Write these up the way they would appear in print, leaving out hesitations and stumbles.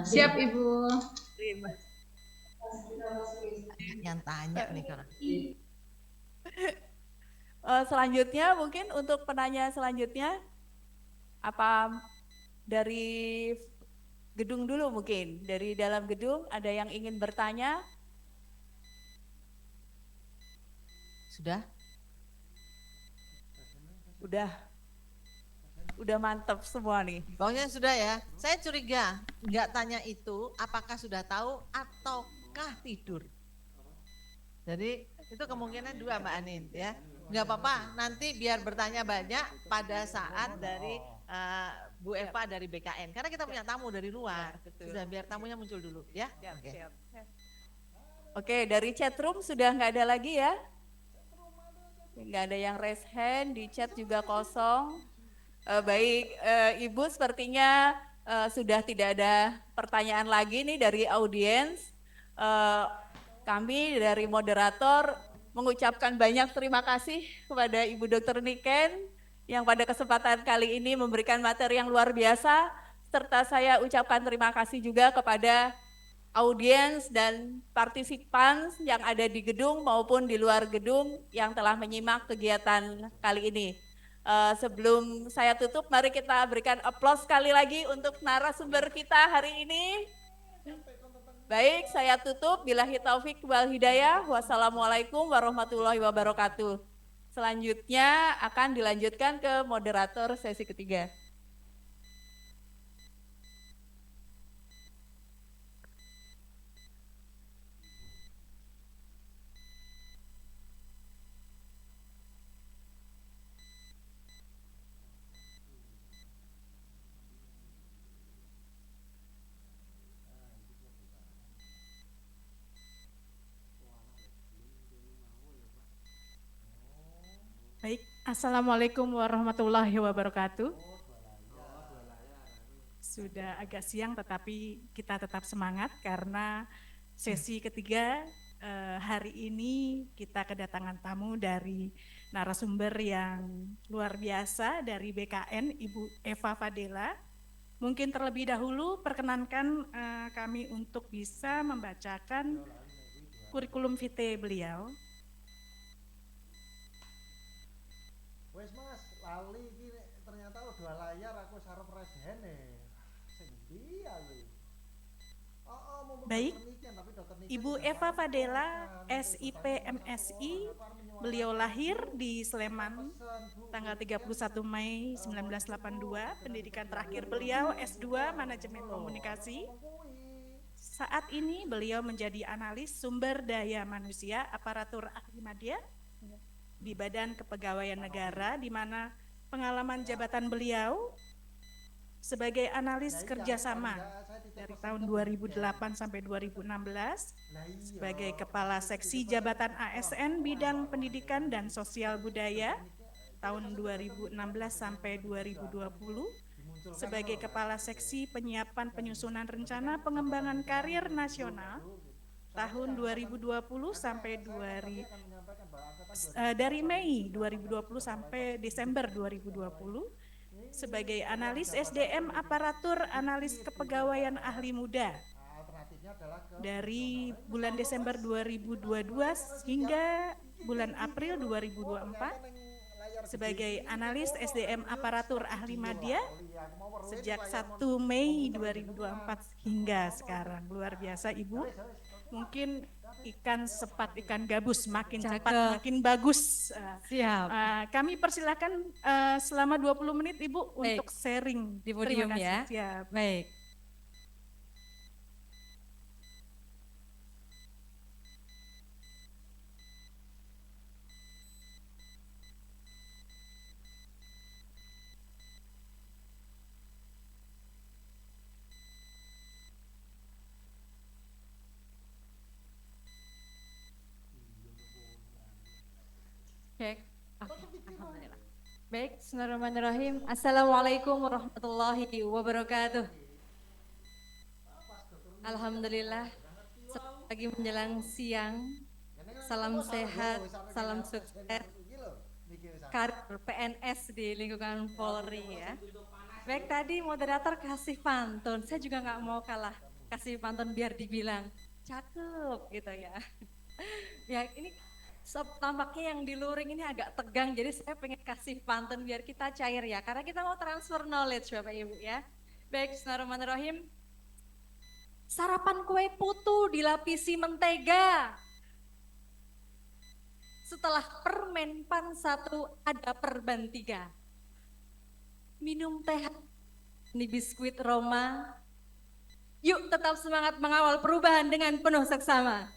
Siap Ibu. Yang tanya nih kalau. Selanjutnya mungkin untuk penanya selanjutnya apa dari gedung dulu mungkin, dari dalam gedung ada yang ingin bertanya? Sudah? Udah mantap semua nih. Pokoknya sudah ya. Saya curiga nggak tanya itu apakah sudah tahu ataukah tidur. Jadi itu kemungkinan dua Mbak Anin ya. Nggak apa-apa, nanti biar bertanya banyak pada saat dari Bu Eva dari BKN. Karena kita punya tamu dari luar. Sudah biar tamunya muncul dulu ya. Oke, dari chat room sudah nggak ada lagi ya? Nggak ada yang raise hand, di chat juga kosong. Baik, Ibu sepertinya sudah tidak ada pertanyaan lagi nih dari audiens. Kami dari moderator mengucapkan banyak terima kasih kepada Ibu Dr. Niken yang pada kesempatan kali ini memberikan materi yang luar biasa, serta saya ucapkan terima kasih juga kepada audiens dan partisipan yang ada di gedung maupun di luar gedung yang telah menyimak kegiatan kali ini. Sebelum saya tutup, mari kita berikan aplaus sekali lagi untuk narasumber kita hari ini. Baik, saya tutup. Billahi taufik wal hidayah. Wassalamualaikum warahmatullahi wabarakatuh. Selanjutnya akan dilanjutkan ke moderator sesi ketiga. Baik, Assalamualaikum warahmatullahi wabarakatuh. Sudah agak siang tetapi kita tetap semangat karena sesi ketiga hari ini kita kedatangan tamu dari narasumber yang luar biasa dari BKN, Ibu Eva Fadela. Mungkin terlebih dahulu perkenankan kami untuk bisa membacakan kurikulum vitae beliau. Wes Mas, lali iki ternyata dua layar aku sarep resene. Sing ndi ya kuwi? Baik, Ibu Eva Fadela, SIP MSI, beliau lahir di Sleman tanggal 31 Mei 1982, pendidikan terakhir beliau S2 Manajemen Komunikasi. Saat ini beliau menjadi analis sumber daya manusia aparatur ahli media di Badan Kepegawaian Negara, di mana pengalaman jabatan beliau sebagai analis kerjasama dari tahun 2008 sampai 2016 sebagai Kepala Seksi Jabatan ASN Bidang Pendidikan dan Sosial Budaya tahun 2016 sampai 2020, sebagai Kepala Seksi Penyiapan Penyusunan Rencana Pengembangan Karir Nasional tahun 2020 sampai dari Mei 2020 sampai Desember 2020, sebagai analis SDM aparatur analis kepegawaian ahli muda dari bulan Desember 2022 hingga bulan April 2024, sebagai analis SDM aparatur ahli media sejak 1 Mei 2024 hingga sekarang. Luar biasa Ibu. Mungkin ikan sepat ikan gabus, makin cepat makin bagus. Siap. Kami persilakan selama 20 menit Ibu untuk sharing di podium ya. Siap. Baik. Cek. Alhamdulillah. Baik, bismillahirrahmanirrahim. Assalamualaikum warahmatullahi wabarakatuh. Alhamdulillah, lagi menjelang siang. Salam sehat, salam sukses, karir PNS di lingkungan Polri ya. Baik, tadi moderator kasih pantun, saya juga nggak mau kalah kasih pantun biar dibilang cakep gitu ya. Ya ini tampaknya yang di luring ini agak tegang, jadi saya pengen kasih pantun biar kita cair ya, karena kita mau transfer knowledge Bapak Ibu ya. Baik, bismillahirrahmanirrahim. Sarapan kue putu dilapisi mentega. Setelah permen pan 1 ada perban 3. Minum teh, ini biskuit Roma. Yuk tetap semangat mengawal perubahan dengan penuh seksama.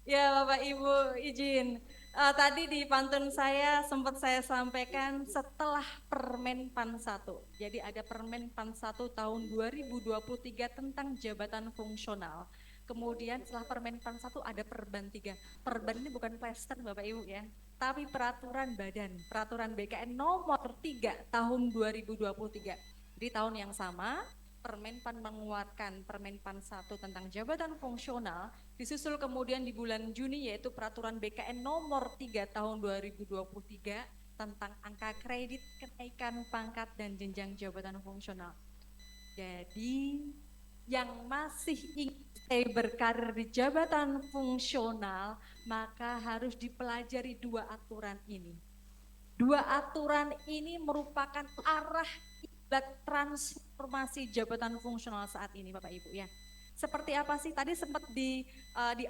Ya Bapak Ibu izin, tadi di pantun saya sempat saya sampaikan setelah permen pan 1. Jadi ada permen pan 1 tahun 2023 tentang jabatan fungsional. Kemudian setelah permen pan 1 ada perban 3. Perban ini bukan plester Bapak Ibu ya, tapi peraturan badan, peraturan BKN nomor 3 tahun 2023. Di tahun yang sama, Permenpan mengeluarkan Permenpan 1 tentang jabatan fungsional, disusul kemudian di bulan Juni yaitu peraturan BKN nomor 3 tahun 2023 tentang angka kredit, kenaikan pangkat dan jenjang jabatan fungsional. Jadi yang masih ingin stay berkarir di jabatan fungsional, maka harus dipelajari 2 aturan ini. 2 aturan ini merupakan arah transformasi jabatan fungsional saat ini Bapak Ibu ya. Seperti apa sih? Tadi sempat di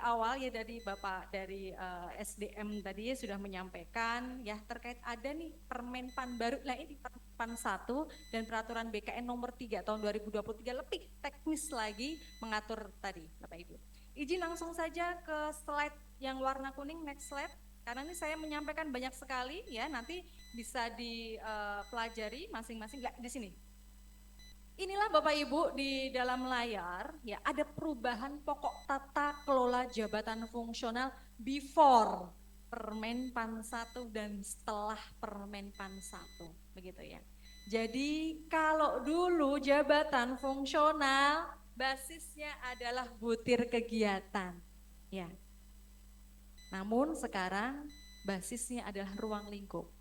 awal ya dari Bapak dari SDM tadi sudah menyampaikan ya terkait ada nih Permenpan baru. Nah ini Permenpan 1 dan peraturan BKN nomor 3 tahun 2023 lebih teknis lagi mengatur tadi Bapak Ibu. Izin langsung saja ke slide yang warna kuning, next slide. Karena ini saya menyampaikan banyak sekali ya, nanti bisa dipelajari masing-masing di sini. Inilah Bapak Ibu di dalam layar ya ada perubahan pokok tata kelola jabatan fungsional before Permenpan 1 dan setelah Permenpan 1 begitu ya. Jadi kalau dulu jabatan fungsional basisnya adalah butir kegiatan ya. Namun sekarang basisnya adalah ruang lingkup.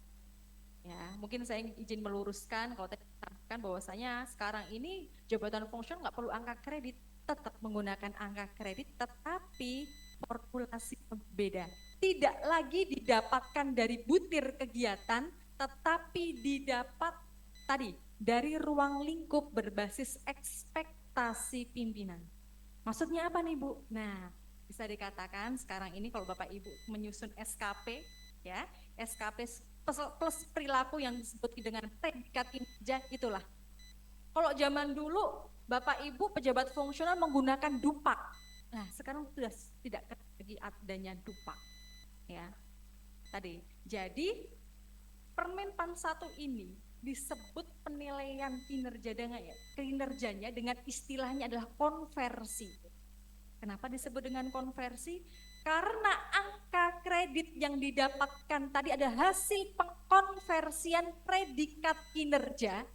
Ya, mungkin saya izin meluruskan kalau tadi katakan bahwasanya sekarang ini jabatan fungsional nggak perlu angka kredit, tetap menggunakan angka kredit, tetapi formulasi berbeda. Tidak lagi didapatkan dari butir kegiatan, tetapi didapat tadi dari ruang lingkup berbasis ekspektasi pimpinan. Maksudnya apa nih Bu? Nah, bisa dikatakan sekarang ini kalau Bapak Ibu menyusun SKP ya, SKP plus perilaku yang disebut dengan predikat kinerja itulah. Kalau zaman dulu Bapak Ibu pejabat fungsional menggunakan dupak. Nah, sekarang sudah tidak lagi adanya dupak. Ya. Tadi. Jadi Permenpan 1 ini disebut penilaian kinerjanya dengan istilahnya adalah konversi. Kenapa disebut dengan konversi? Karena angka kredit yang didapatkan tadi ada hasil pengkonversian predikat kinerja,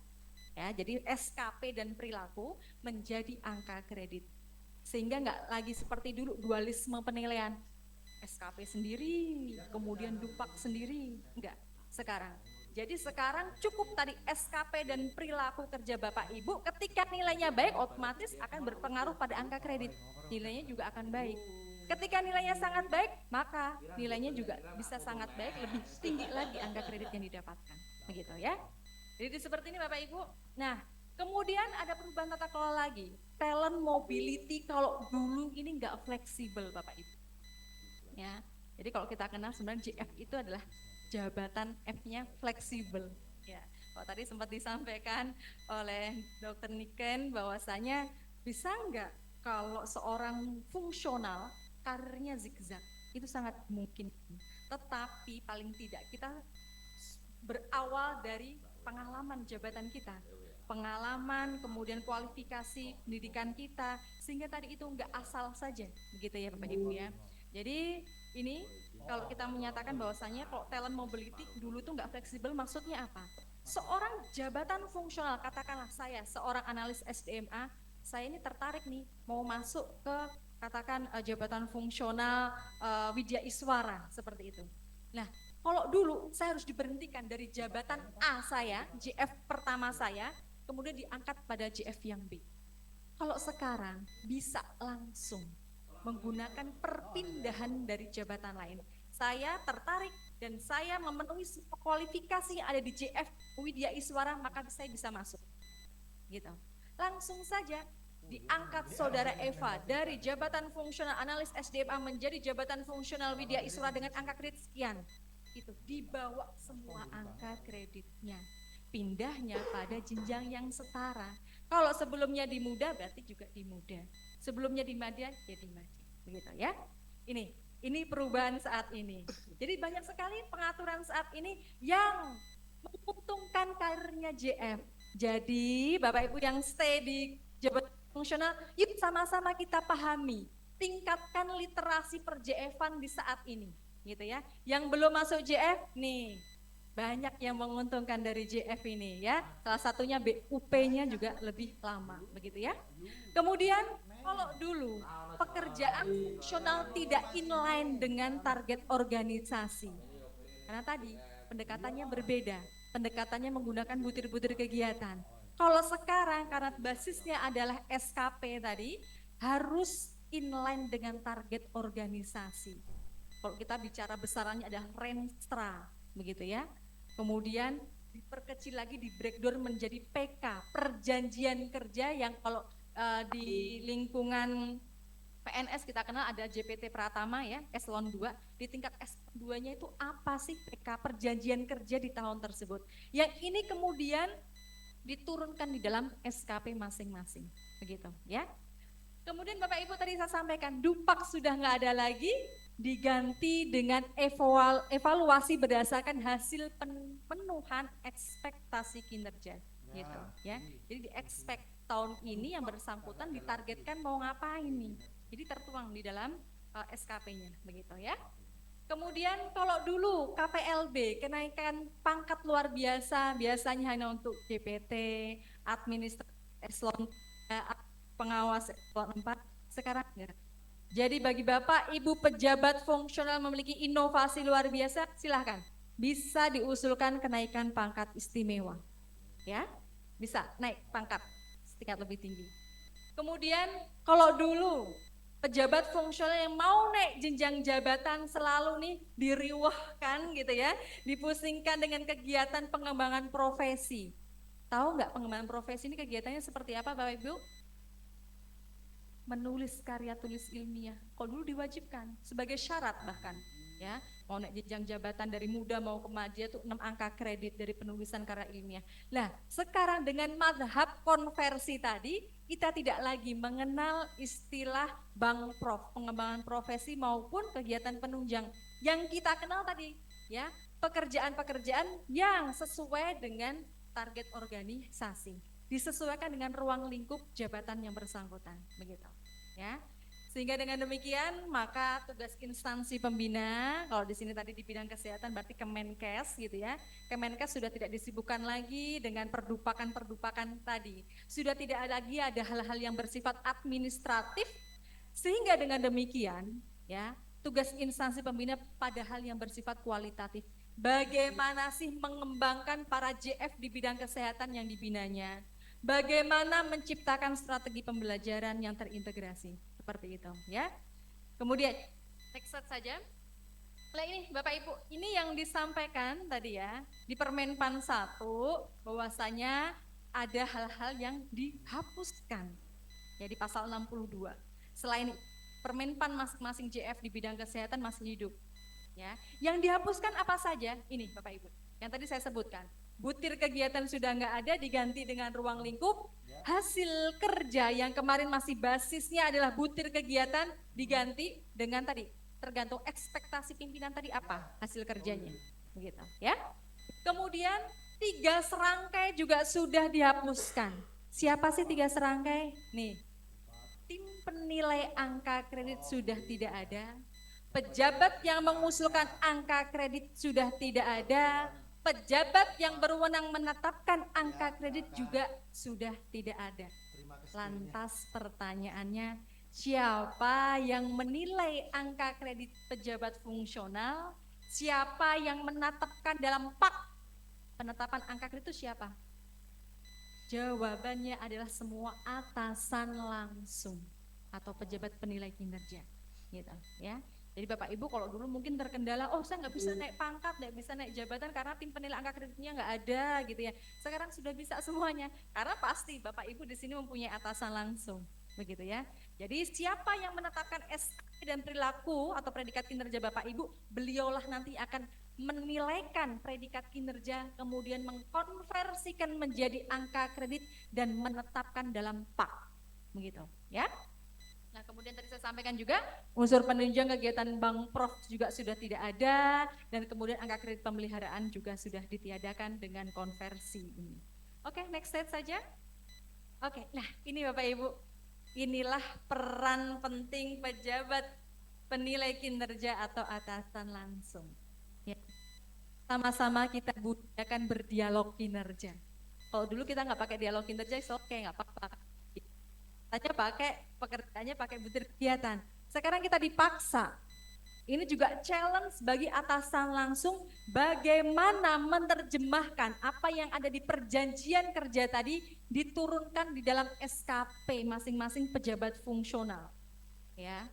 ya, jadi SKP dan perilaku menjadi angka kredit. Sehingga nggak lagi seperti dulu dualisme penilaian, SKP sendiri, kemudian dupak sendiri, enggak sekarang. Jadi sekarang cukup tadi SKP dan perilaku kerja Bapak Ibu, ketika nilainya baik otomatis akan berpengaruh pada angka kredit, nilainya juga akan baik. Ketika nilainya sangat baik, maka nilainya juga bisa sangat baik, lebih tinggi lagi angka kredit yang didapatkan. Begitu ya. Jadi seperti ini Bapak Ibu. Nah, kemudian ada perubahan tata kelola lagi. Talent mobility kalau dulu ini enggak fleksibel Bapak Ibu. Ya. Jadi kalau kita kenal sebenarnya JF itu adalah jabatan F-nya fleksibel. Ya. Kalau tadi sempat disampaikan oleh Dr. Niken bahwasanya bisa enggak kalau seorang fungsional karirnya zigzag, itu sangat mungkin. Tetapi paling tidak kita berawal dari pengalaman jabatan kita, pengalaman, kemudian kualifikasi pendidikan kita, sehingga tadi itu enggak asal saja, begitu ya Bapak Ibu ya. Jadi ini kalau kita menyatakan bahwasanya kalau talent mobility dulu tuh enggak fleksibel, maksudnya apa? Seorang jabatan fungsional, katakanlah saya seorang analis SDMA, saya ini tertarik nih mau masuk ke katakan jabatan fungsional Widya Iswara seperti itu. Nah, Kalau dulu saya harus diberhentikan dari jabatan A saya, JF pertama saya, kemudian diangkat pada JF yang B. Kalau sekarang bisa langsung menggunakan perpindahan dari jabatan lain. Saya tertarik dan saya memenuhi semua kualifikasi yang ada di JF Widya Iswara, maka saya bisa masuk. Gitu. Langsung saja diangkat saudara Eva dari jabatan fungsional analis SDMA menjadi jabatan fungsional Widya Iswara dengan angka kredit sekian. Itu dibawa semua angka kreditnya. Pindahnya pada jenjang yang setara. Kalau sebelumnya di muda berarti juga di muda. Sebelumnya di madya ya di madya. Begitu ya. Ini perubahan saat ini. Jadi banyak sekali pengaturan saat ini yang menguntungkan karirnya JF. Jadi Bapak Ibu yang stay di jabatan fungsional, yuk sama-sama kita pahami, tingkatkan literasi per JF-an di saat ini, gitu ya. Yang belum masuk JF, nih banyak yang menguntungkan dari JF ini ya. Salah satunya BUP-nya juga lebih lama, begitu ya. Kemudian kalau dulu pekerjaan fungsional tidak inline dengan target organisasi, karena tadi pendekatannya berbeda, pendekatannya menggunakan butir-butir kegiatan. Kalau sekarang karena basisnya adalah SKP tadi, harus inline dengan target organisasi. Kalau kita bicara besarannya adalah renstra, begitu ya. Kemudian diperkecil lagi, di breakdown menjadi PK, perjanjian kerja yang kalau di lingkungan PNS kita kenal ada JPT Pratama ya, eselon 2. Di tingkat eselon 2-nya itu apa sih PK, perjanjian kerja di tahun tersebut. Yang ini kemudian diturunkan di dalam SKP masing-masing, begitu ya. Kemudian Bapak Ibu tadi saya sampaikan, Dupak sudah nggak ada lagi, diganti dengan evaluasi berdasarkan hasil pemenuhan ekspektasi kinerja, gitu ya. Jadi di expect tahun ini yang bersangkutan ditargetkan mau ngapain nih. Jadi tertuang di dalam SKP-nya, begitu ya. Kemudian kalau dulu KPLB, kenaikan pangkat luar biasa, biasanya hanya untuk JPT, administratif eselon, pengawas eselon 4, sekarang enggak. Jadi bagi Bapak, Ibu pejabat fungsional memiliki inovasi luar biasa, silahkan. Bisa diusulkan kenaikan pangkat istimewa. Ya, bisa naik pangkat setingkat lebih tinggi. Kemudian kalau dulu pejabat fungsional yang mau naik jenjang jabatan selalu nih diriwahkan gitu ya, dipusingkan dengan kegiatan pengembangan profesi. Tahu nggak pengembangan profesi ini kegiatannya seperti apa Bapak Ibu? Menulis karya tulis ilmiah. Kalau dulu diwajibkan sebagai syarat bahkan ya, mau naik jenjang jabatan dari muda mau ke madya itu 6 angka kredit dari penulisan karya ilmiah. Nah, sekarang dengan mazhab konversi tadi, kita tidak lagi mengenal istilah bank prof, pengembangan profesi maupun kegiatan penunjang. Yang kita kenal tadi, ya, pekerjaan-pekerjaan yang sesuai dengan target organisasi, disesuaikan dengan ruang lingkup jabatan yang bersangkutan, begitu, ya. Sehingga dengan demikian maka tugas instansi pembina, kalau di sini tadi di bidang kesehatan berarti Kemenkes gitu ya. Kemenkes sudah tidak disibukkan lagi dengan perdupakan tadi. Sudah tidak lagi ada hal-hal yang bersifat administratif, sehingga dengan demikian ya, tugas instansi pembina pada hal yang bersifat kualitatif. Bagaimana sih mengembangkan para JF di bidang kesehatan yang dibinanya? Bagaimana menciptakan strategi pembelajaran yang terintegrasi? Seperti itu ya. Kemudian next slide saja. Nah ini Bapak Ibu, ini yang disampaikan tadi ya di Permenpan 1 bahwasanya ada hal-hal yang dihapuskan ya di pasal 62. Selain Permenpan masing-masing JF di bidang kesehatan masih hidup ya. Yang dihapuskan apa saja? Ini Bapak Ibu, yang tadi saya sebutkan. Butir kegiatan sudah nggak ada, diganti dengan ruang lingkup. Hasil kerja yang kemarin masih basisnya adalah butir kegiatan diganti dengan tadi tergantung ekspektasi pimpinan tadi apa hasil kerjanya, begitu ya. Kemudian 3 serangkai juga sudah dihapuskan. Siapa sih 3 serangkai? Nih, tim penilai angka kredit sudah tidak ada. Pejabat yang mengusulkan angka kredit sudah tidak ada. Pejabat yang berwenang menetapkan angka kredit juga sudah tidak ada. Lantas pertanyaannya, siapa yang menilai angka kredit pejabat fungsional? Siapa yang menetapkan dalam PAK penetapan angka kredit itu siapa? Jawabannya adalah semua atasan langsung atau pejabat penilai kinerja, gitu ya. Jadi Bapak Ibu kalau dulu mungkin terkendala, oh saya nggak bisa naik pangkat, nggak bisa naik jabatan karena tim penilai angka kreditnya nggak ada gitu ya. Sekarang sudah bisa semuanya, karena pasti Bapak Ibu di sini mempunyai atasan langsung, begitu ya. Jadi siapa yang menetapkan SKP dan perilaku atau predikat kinerja Bapak Ibu, beliaulah nanti akan menilaikan predikat kinerja, kemudian mengkonversikan menjadi angka kredit dan menetapkan dalam PAK, begitu ya. Nah kemudian tadi saya sampaikan juga unsur penunjang kegiatan bank prof juga sudah tidak ada, dan kemudian angka kredit pemeliharaan juga sudah ditiadakan dengan konversi ini. Oke, next slide saja. Oke, nah ini Bapak Ibu, inilah peran penting pejabat penilai kinerja atau atasan langsung. Ya. Sama-sama kita budayakan berdialog kinerja. Kalau dulu kita nggak pakai dialog kinerja, oke, nggak apa-apa. Hanya pakai pekerjaannya pakai butir kegiatan. Sekarang kita dipaksa. Ini juga challenge bagi atasan langsung bagaimana menerjemahkan apa yang ada di perjanjian kerja tadi diturunkan di dalam SKP masing-masing pejabat fungsional. Ya.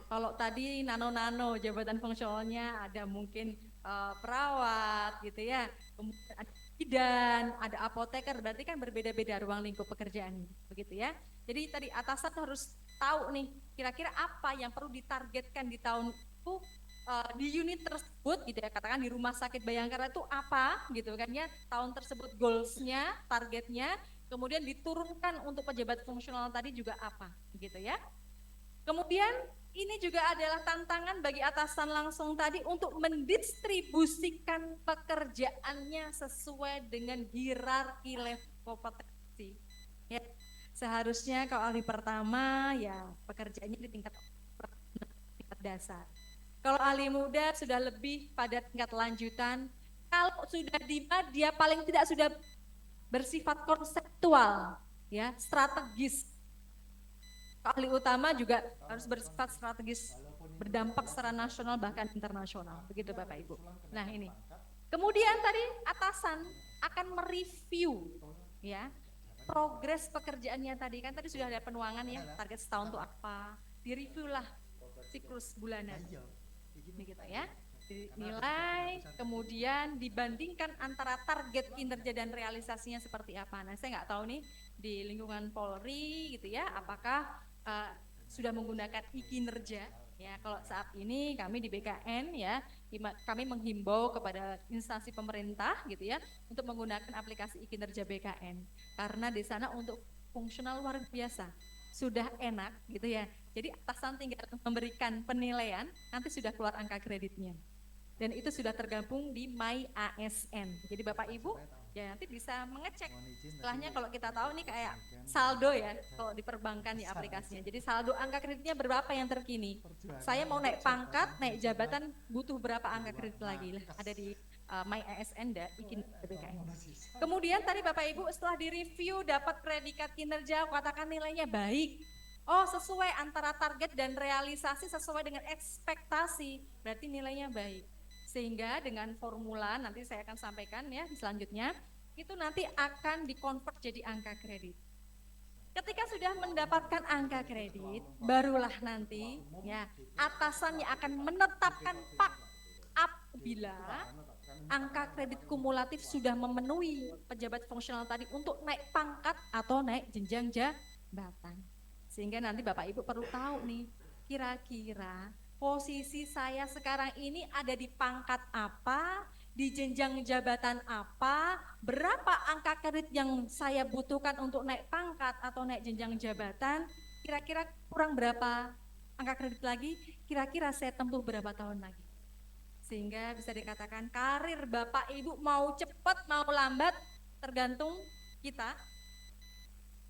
Kalau tadi nano-nano jabatan fungsionalnya ada mungkin perawat gitu ya, kemudian ada bidan, ada apoteker, berarti kan berbeda-beda ruang lingkup pekerjaan, begitu ya. Jadi tadi atasan harus tahu nih kira-kira apa yang perlu ditargetkan di tahun itu di unit tersebut gitu ya, katakan di Rumah Sakit Bayangkara itu apa gitu kan ya, tahun tersebut goalsnya, targetnya, kemudian diturunkan untuk pejabat fungsional tadi juga apa gitu ya. Kemudian ini juga adalah tantangan bagi atasan langsung tadi untuk mendistribusikan pekerjaannya sesuai dengan hierarki level kompetensi. Ya, seharusnya kalau ahli pertama ya pekerjaannya di tingkat dasar. Kalau ahli muda sudah lebih pada tingkat lanjutan. Kalau sudah di dia paling tidak sudah bersifat konseptual, ya strategis. Ahli utama juga harus bersifat strategis, berdampak secara nasional bahkan internasional, begitu Bapak Ibu. Nah ini, kemudian tadi atasan akan mereview ya progres pekerjaannya tadi, kan tadi sudah ada penuangan ya, target setahun itu apa, direview lah siklus bulanan, begitu ya. Dinilai, kemudian dibandingkan antara target kinerja dan realisasinya seperti apa. Nah saya nggak tahu nih di lingkungan Polri gitu ya, apakah sudah menggunakan e-kinerja ya. Kalau saat ini kami di BKN ya, kami menghimbau kepada instansi pemerintah gitu ya untuk menggunakan aplikasi e-kinerja BKN, karena di sana untuk fungsional luar biasa, sudah enak gitu ya. Jadi atasan tinggal memberikan penilaian, nanti sudah keluar angka kreditnya, dan itu sudah tergabung di My ASN. Jadi Bapak Ibu ya nanti bisa mengecek setelahnya. Kalau kita tahu nih kayak saldo ya, kalau di perbankan di aplikasinya, jadi saldo angka kreditnya berapa yang terkini, saya mau naik pangkat, naik jabatan, butuh berapa angka kredit lagi lah, ada di My ASN dan BKN. Kemudian tadi Bapak Ibu setelah direview dapat predikat kinerja, katakan nilainya baik, oh sesuai antara target dan realisasi, sesuai dengan ekspektasi, berarti nilainya baik. Sehingga dengan formula nanti saya akan sampaikan ya selanjutnya, itu nanti akan dikonvert jadi angka kredit. Ketika sudah mendapatkan angka kredit, barulah nanti ya atasannya akan menetapkan PAK apabila angka kredit kumulatif sudah memenuhi pejabat fungsional tadi untuk naik pangkat atau naik jenjang jabatan. Sehingga nanti Bapak Ibu perlu tahu nih, kira-kira posisi saya sekarang ini ada di pangkat apa, di jenjang jabatan apa, berapa angka kredit yang saya butuhkan untuk naik pangkat atau naik jenjang jabatan, kira-kira kurang berapa angka kredit lagi, kira-kira saya tempuh berapa tahun lagi. Sehingga bisa dikatakan karir Bapak Ibu mau cepat mau lambat tergantung kita.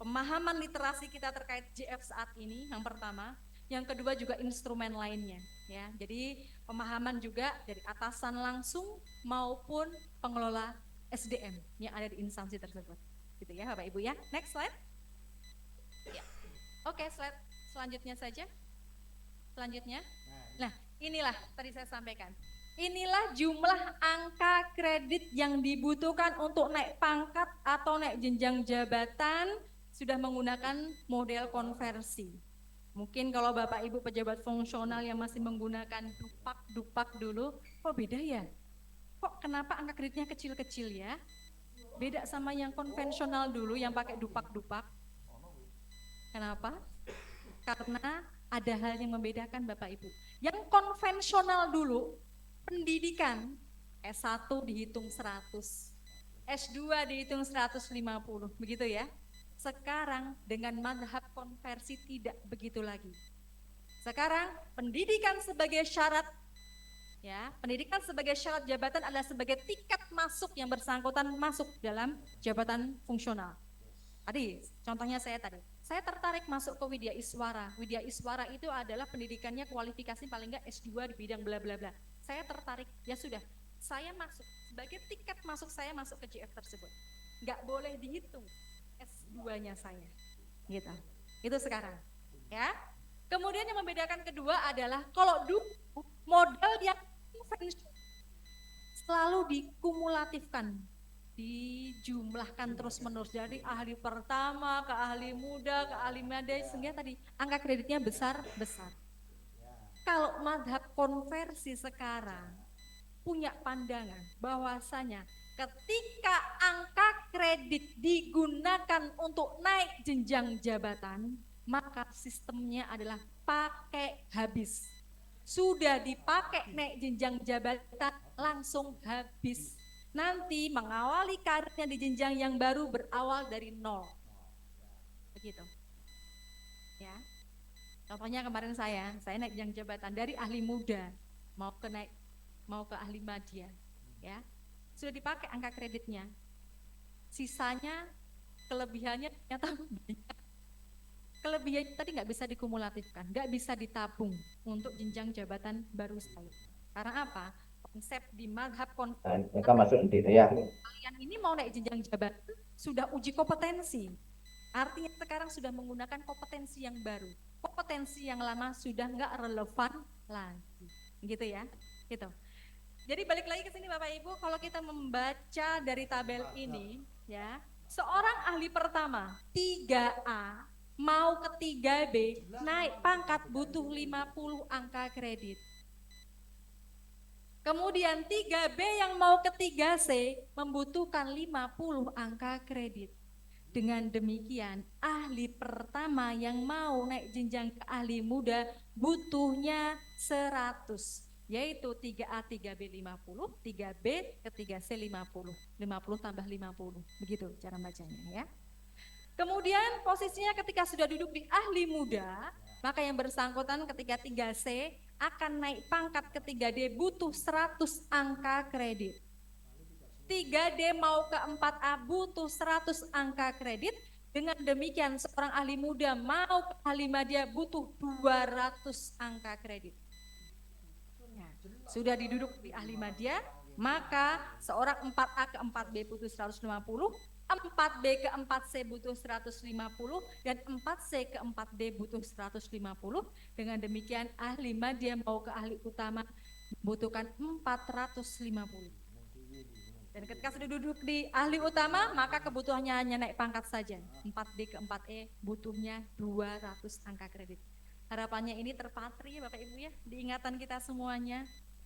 Pemahaman literasi kita terkait JF saat ini yang pertama. Yang kedua juga instrumen lainnya ya. Jadi pemahaman juga dari atasan langsung maupun pengelola SDM yang ada di instansi tersebut. Gitu ya Bapak Ibu ya. Next slide. Ya. Oke, slide selanjutnya saja. Selanjutnya. Nah, inilah tadi saya sampaikan. inilah jumlah angka kredit yang dibutuhkan untuk naik pangkat atau naik jenjang jabatan sudah menggunakan model konversi. Mungkin kalau Bapak Ibu pejabat fungsional yang masih menggunakan dupak dulu, kok beda ya? Kok kenapa angka kreditnya kecil-kecil ya? Beda sama yang konvensional dulu yang pakai dupak. Kenapa? Karena ada hal yang membedakan Bapak Ibu. Yang konvensional dulu, pendidikan S1 dihitung 100, S2 dihitung 150, begitu ya. Sekarang dengan mazhab konversi tidak begitu lagi. Sekarang pendidikan sebagai syarat, ya, pendidikan sebagai syarat jabatan adalah sebagai tiket masuk yang bersangkutan masuk dalam jabatan fungsional. Tadi contohnya saya tertarik masuk ke Widya Iswara. Widya Iswara itu adalah pendidikannya kualifikasi paling enggak S2 di bidang bla bla bla. Saya tertarik, ya sudah, saya masuk sebagai tiket masuk saya masuk ke JF tersebut. Nggak boleh dihitung S2-nya saya, gitu. Itu sekarang, ya. Kemudian yang membedakan kedua adalah kalau dulu modal yang konvensional selalu dikumulatifkan, dijumlahkan terus-menerus dari ahli pertama ke ahli muda ke ahli madai sehingga tadi angka kreditnya besar. Kalau mazhab konversi sekarang punya pandangan bahwasanya ketika angka kredit digunakan untuk naik jenjang jabatan, maka sistemnya adalah pakai habis. Sudah dipakai naik jenjang jabatan langsung habis. Nanti mengawali karirnya di jenjang yang baru berawal dari nol. Begitu. Ya. Contohnya kemarin saya naik jenjang jabatan dari ahli muda mau ke ahli madya, ya. Sudah dipakai angka kreditnya. Sisanya kelebihannya ternyata banyak. Kelebihan tadi nggak bisa dikumulatifkan, nggak bisa ditabung untuk jenjang jabatan baru saya. Karena apa? Konsep di mazhab konversi. Mereka masuk nanti ya. Kalian ini mau naik jenjang jabatan sudah uji kompetensi. Artinya sekarang sudah menggunakan kompetensi yang baru. Kompetensi yang lama sudah nggak relevan lagi. Gitu ya. Gitu. Jadi balik lagi ke sini Bapak Ibu, kalau kita membaca dari tabel ini, ya, seorang ahli pertama 3A mau ke 3B naik pangkat butuh 50 angka kredit. Kemudian 3B yang mau ke 3C membutuhkan 50 angka kredit. Dengan demikian, ahli pertama yang mau naik jenjang ke ahli muda butuhnya 100. Yaitu 3A, 3B 50, 3B ke 3C 50, 50 tambah 50, begitu cara bacanya ya. Kemudian posisinya ketika sudah duduk di ahli muda, maka yang bersangkutan ketika 3C akan naik pangkat ke 3D butuh 100 angka kredit. 3D mau ke 4A butuh 100 angka kredit, dengan demikian seorang ahli muda mau ke ahli madya butuh 200 angka kredit. Sudah diduduk di ahli madya, maka seorang 4A ke 4B butuh 150, 4B ke 4C butuh 150, dan 4C ke 4D butuh 150. Dengan demikian ahli madya mau ke ahli utama membutuhkan 450. Dan ketika sudah duduk di ahli utama, maka kebutuhannya hanya naik pangkat saja. 4D ke 4E butuhnya 200 angka kredit. Harapannya ini terpatri ya Bapak Ibu ya, diingatan kita semuanya.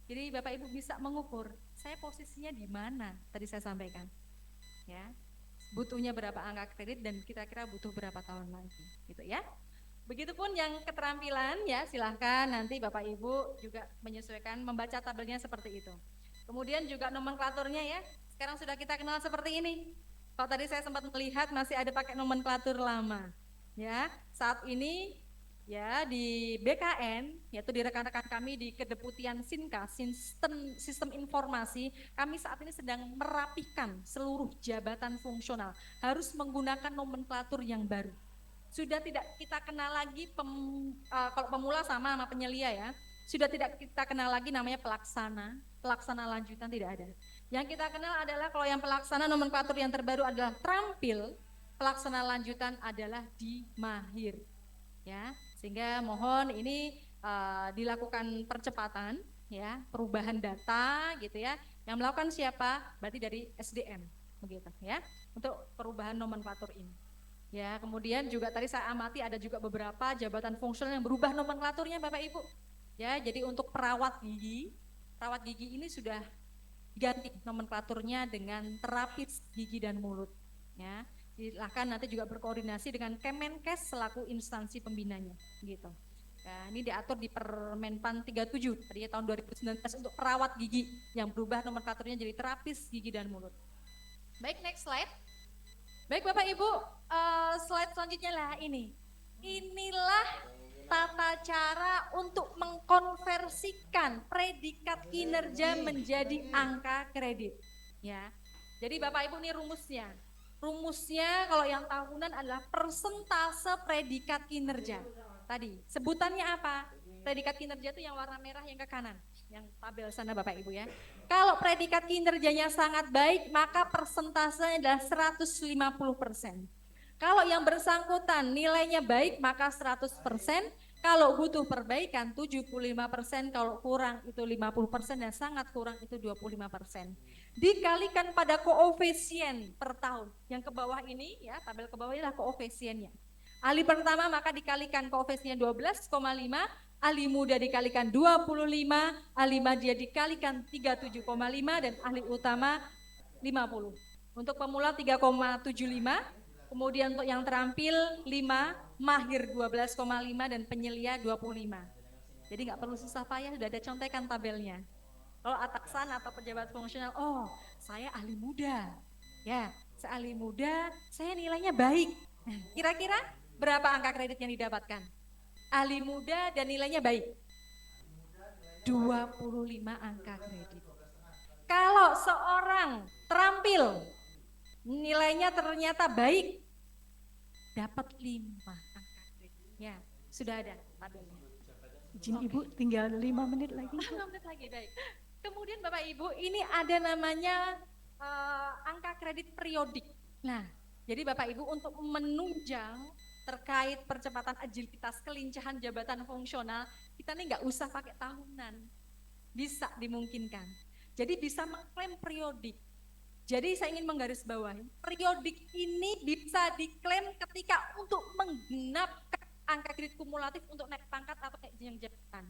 Jadi Bapak Ibu bisa mengukur, saya posisinya di mana tadi saya sampaikan. Ya, butuhnya berapa angka kredit dan kira-kira butuh berapa tahun lagi, gitu ya. Begitupun yang keterampilan ya, silahkan nanti Bapak Ibu juga menyesuaikan, membaca tabelnya seperti itu. Kemudian juga nomenklaturnya ya, sekarang sudah kita kenal seperti ini. Kalau tadi saya sempat melihat masih ada pakai nomenklatur lama. Ya, saat ini ya di BKN, yaitu di rekan-rekan kami di Kedeputian Sinka, Sistem Informasi, kami saat ini sedang merapikan seluruh jabatan fungsional, harus menggunakan nomenklatur yang baru. Sudah tidak kita kenal lagi, kalau pemula sama penyelia ya, sudah tidak kita kenal lagi namanya pelaksana lanjutan tidak ada. Yang kita kenal adalah kalau yang pelaksana nomenklatur yang terbaru adalah terampil, pelaksana lanjutan adalah di mahir. Ya, sehingga mohon ini dilakukan percepatan ya, perubahan data gitu ya. Yang melakukan siapa? Berarti dari SDM begitu ya, untuk perubahan nomenklatur ini. Ya, kemudian juga tadi saya amati ada juga beberapa jabatan fungsional yang berubah nomenklaturnya Bapak Ibu. Ya, jadi untuk perawat gigi ini sudah diganti nomenklaturnya dengan terapis gigi dan mulut. Ya, silakan nanti juga berkoordinasi dengan Kemenkes selaku instansi pembinanya, gitu. Nah, ini diatur di Permenpan 37 tadi tahun 2019 untuk perawat gigi yang berubah nomenklaturnya jadi terapis gigi dan mulut. Baik, next slide. Baik Bapak Ibu, slide selanjutnya lah ini. Inilah tata cara untuk mengkonversikan predikat kinerja menjadi angka kredit. Ya, jadi Bapak Ibu ini rumusnya. Rumusnya kalau yang tahunan adalah persentase predikat kinerja. Tadi sebutannya apa? Predikat kinerja itu yang warna merah yang ke kanan, yang tabel sana Bapak Ibu ya. Kalau predikat kinerjanya sangat baik, maka persentasenya adalah 150%. Kalau yang bersangkutan nilainya baik, maka 100%. Kalau butuh perbaikan 75%, kalau kurang itu 50% dan sangat kurang itu 25%. Dikalikan pada koefisien per tahun. Yang ke bawah ini ya, tabel ke bawah ini adalah koefisiennya. Ahli pertama maka dikalikan koefisiennya 12,5, ahli muda dikalikan 25, ahli media dikalikan 37,5 dan ahli utama 50. Untuk pemula 3,75, kemudian untuk yang terampil 5, mahir 12,5 dan penyelia 25. Jadi nggak perlu susah payah, sudah ada contekan tabelnya. Kalau atasan atau pejabat fungsional, oh saya ahli muda, ya saya ahli muda, saya nilainya baik. Nah, kira-kira berapa angka kredit yang didapatkan? Ahli muda dan nilainya baik. 25 angka kredit. Kalau seorang terampil, nilainya ternyata baik, dapat 5 angka kredit. Ya, sudah ada tabelnya. Izin Ibu tinggal 5 menit lagi. 5 menit lagi, baik. Kemudian Bapak Ibu, ini ada namanya angka kredit periodik. Nah, jadi Bapak Ibu untuk menunjang terkait percepatan agilitas kelincahan jabatan fungsional, kita nih nggak usah pakai tahunan, bisa dimungkinkan. Jadi bisa mengklaim periodik. Jadi saya ingin menggarisbawahi, periodik ini bisa diklaim ketika untuk menggenapkan angka kredit kumulatif untuk naik pangkat atau naik jenjang jabatan.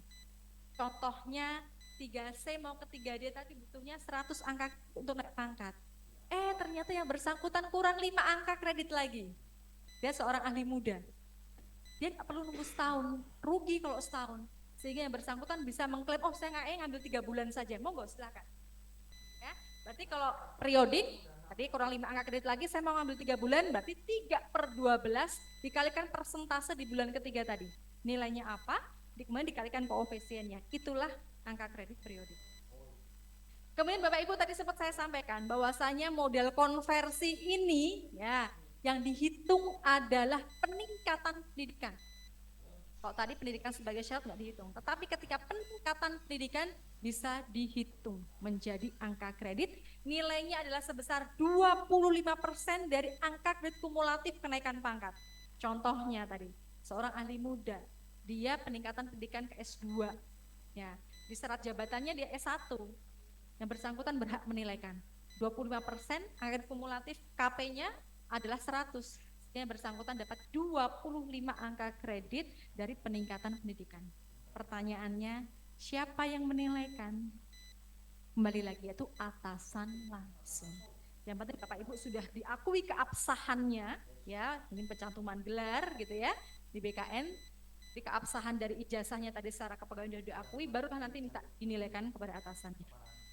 Contohnya 3C mau ke 3D tadi butuhnya 100 angka untuk naik pangkat. Ternyata yang bersangkutan kurang 5 angka kredit lagi. Dia seorang ahli muda. Dia nggak perlu nunggu setahun, rugi kalau setahun. Sehingga yang bersangkutan bisa mengklaim, oh saya ngambil 3 bulan saja, monggo silakan. Ya, berarti kalau periodik, tadi kurang 5 angka kredit lagi, saya mau ngambil 3 bulan, berarti 3/12 dikalikan persentase di bulan ketiga tadi. Nilainya apa? Kemudian dikalikan koefisiennya. Itulah angka kredit periodik. Kemudian Bapak Ibu tadi sempat saya sampaikan bahwasanya model konversi ini ya yang dihitung adalah peningkatan pendidikan. Kalau tadi pendidikan sebagai syarat nggak dihitung, tetapi ketika peningkatan pendidikan bisa dihitung menjadi angka kredit, nilainya adalah sebesar 25% dari angka kredit kumulatif kenaikan pangkat. Contohnya tadi, seorang ahli muda, dia peningkatan pendidikan ke S2, ya, di syarat jabatannya dia S1, yang bersangkutan berhak menilaikan 25% angka kredit kumulatif KP-nya adalah 100, yang bersangkutan dapat 25 angka kredit dari peningkatan pendidikan. Pertanyaannya, siapa yang menilaikan? Kembali lagi, yaitu atasan langsung. Yang penting Bapak Ibu sudah diakui keabsahannya, ya, ingin pencantuman gelar gitu ya di BKN, di keabsahan dari ijazahnya tadi secara kepegawaian sudah diakui, barulah nanti minta dinilaikan kepada atasannya.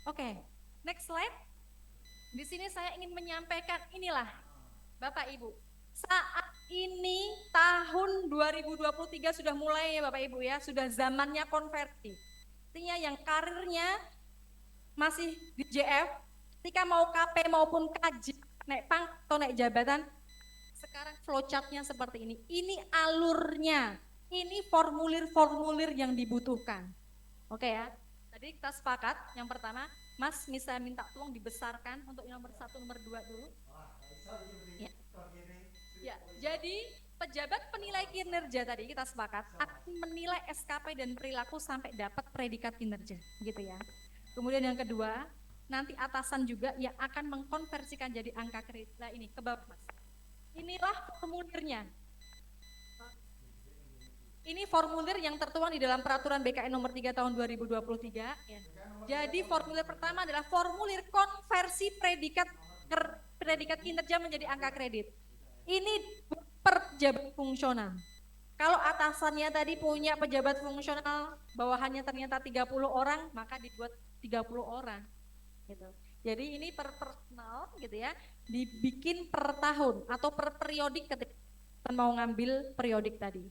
Oke, next slide. Di sini saya ingin menyampaikan inilah Bapak Ibu, saat ini tahun 2023 sudah mulai ya Bapak Ibu ya, sudah zamannya konversi. Artinya yang karirnya masih di JF, ketika mau KP maupun KJ, naik pangkat atau naik jabatan, sekarang flowchart-nya seperti ini. Ini alurnya, ini formulir-formulir yang dibutuhkan. Oke ya, tadi kita sepakat, yang pertama, Mas bisa minta tolong dibesarkan untuk yang nomor 1, nomor 2 dulu. Ya. Ya, jadi pejabat penilai kinerja tadi kita sepakat akan menilai SKP dan perilaku sampai dapat predikat kinerja, gitu ya. Kemudian yang kedua, nanti atasan juga yang akan mengkonversikan jadi angka kredit. Nah ini ke bawah Mas. Inilah formulirnya. Ini formulir yang tertuang di dalam peraturan BKN nomor 3 tahun 2023. Ya. Jadi formulir pertama adalah formulir konversi predikat kinerja menjadi angka kredit. Ini per pejabat fungsional. Kalau atasannya tadi punya pejabat fungsional, bawahannya ternyata 30 orang, maka dibuat 30 orang. Gitu. Jadi ini per personal gitu ya, dibikin per tahun atau per periodik ketika mau ngambil periodik tadi.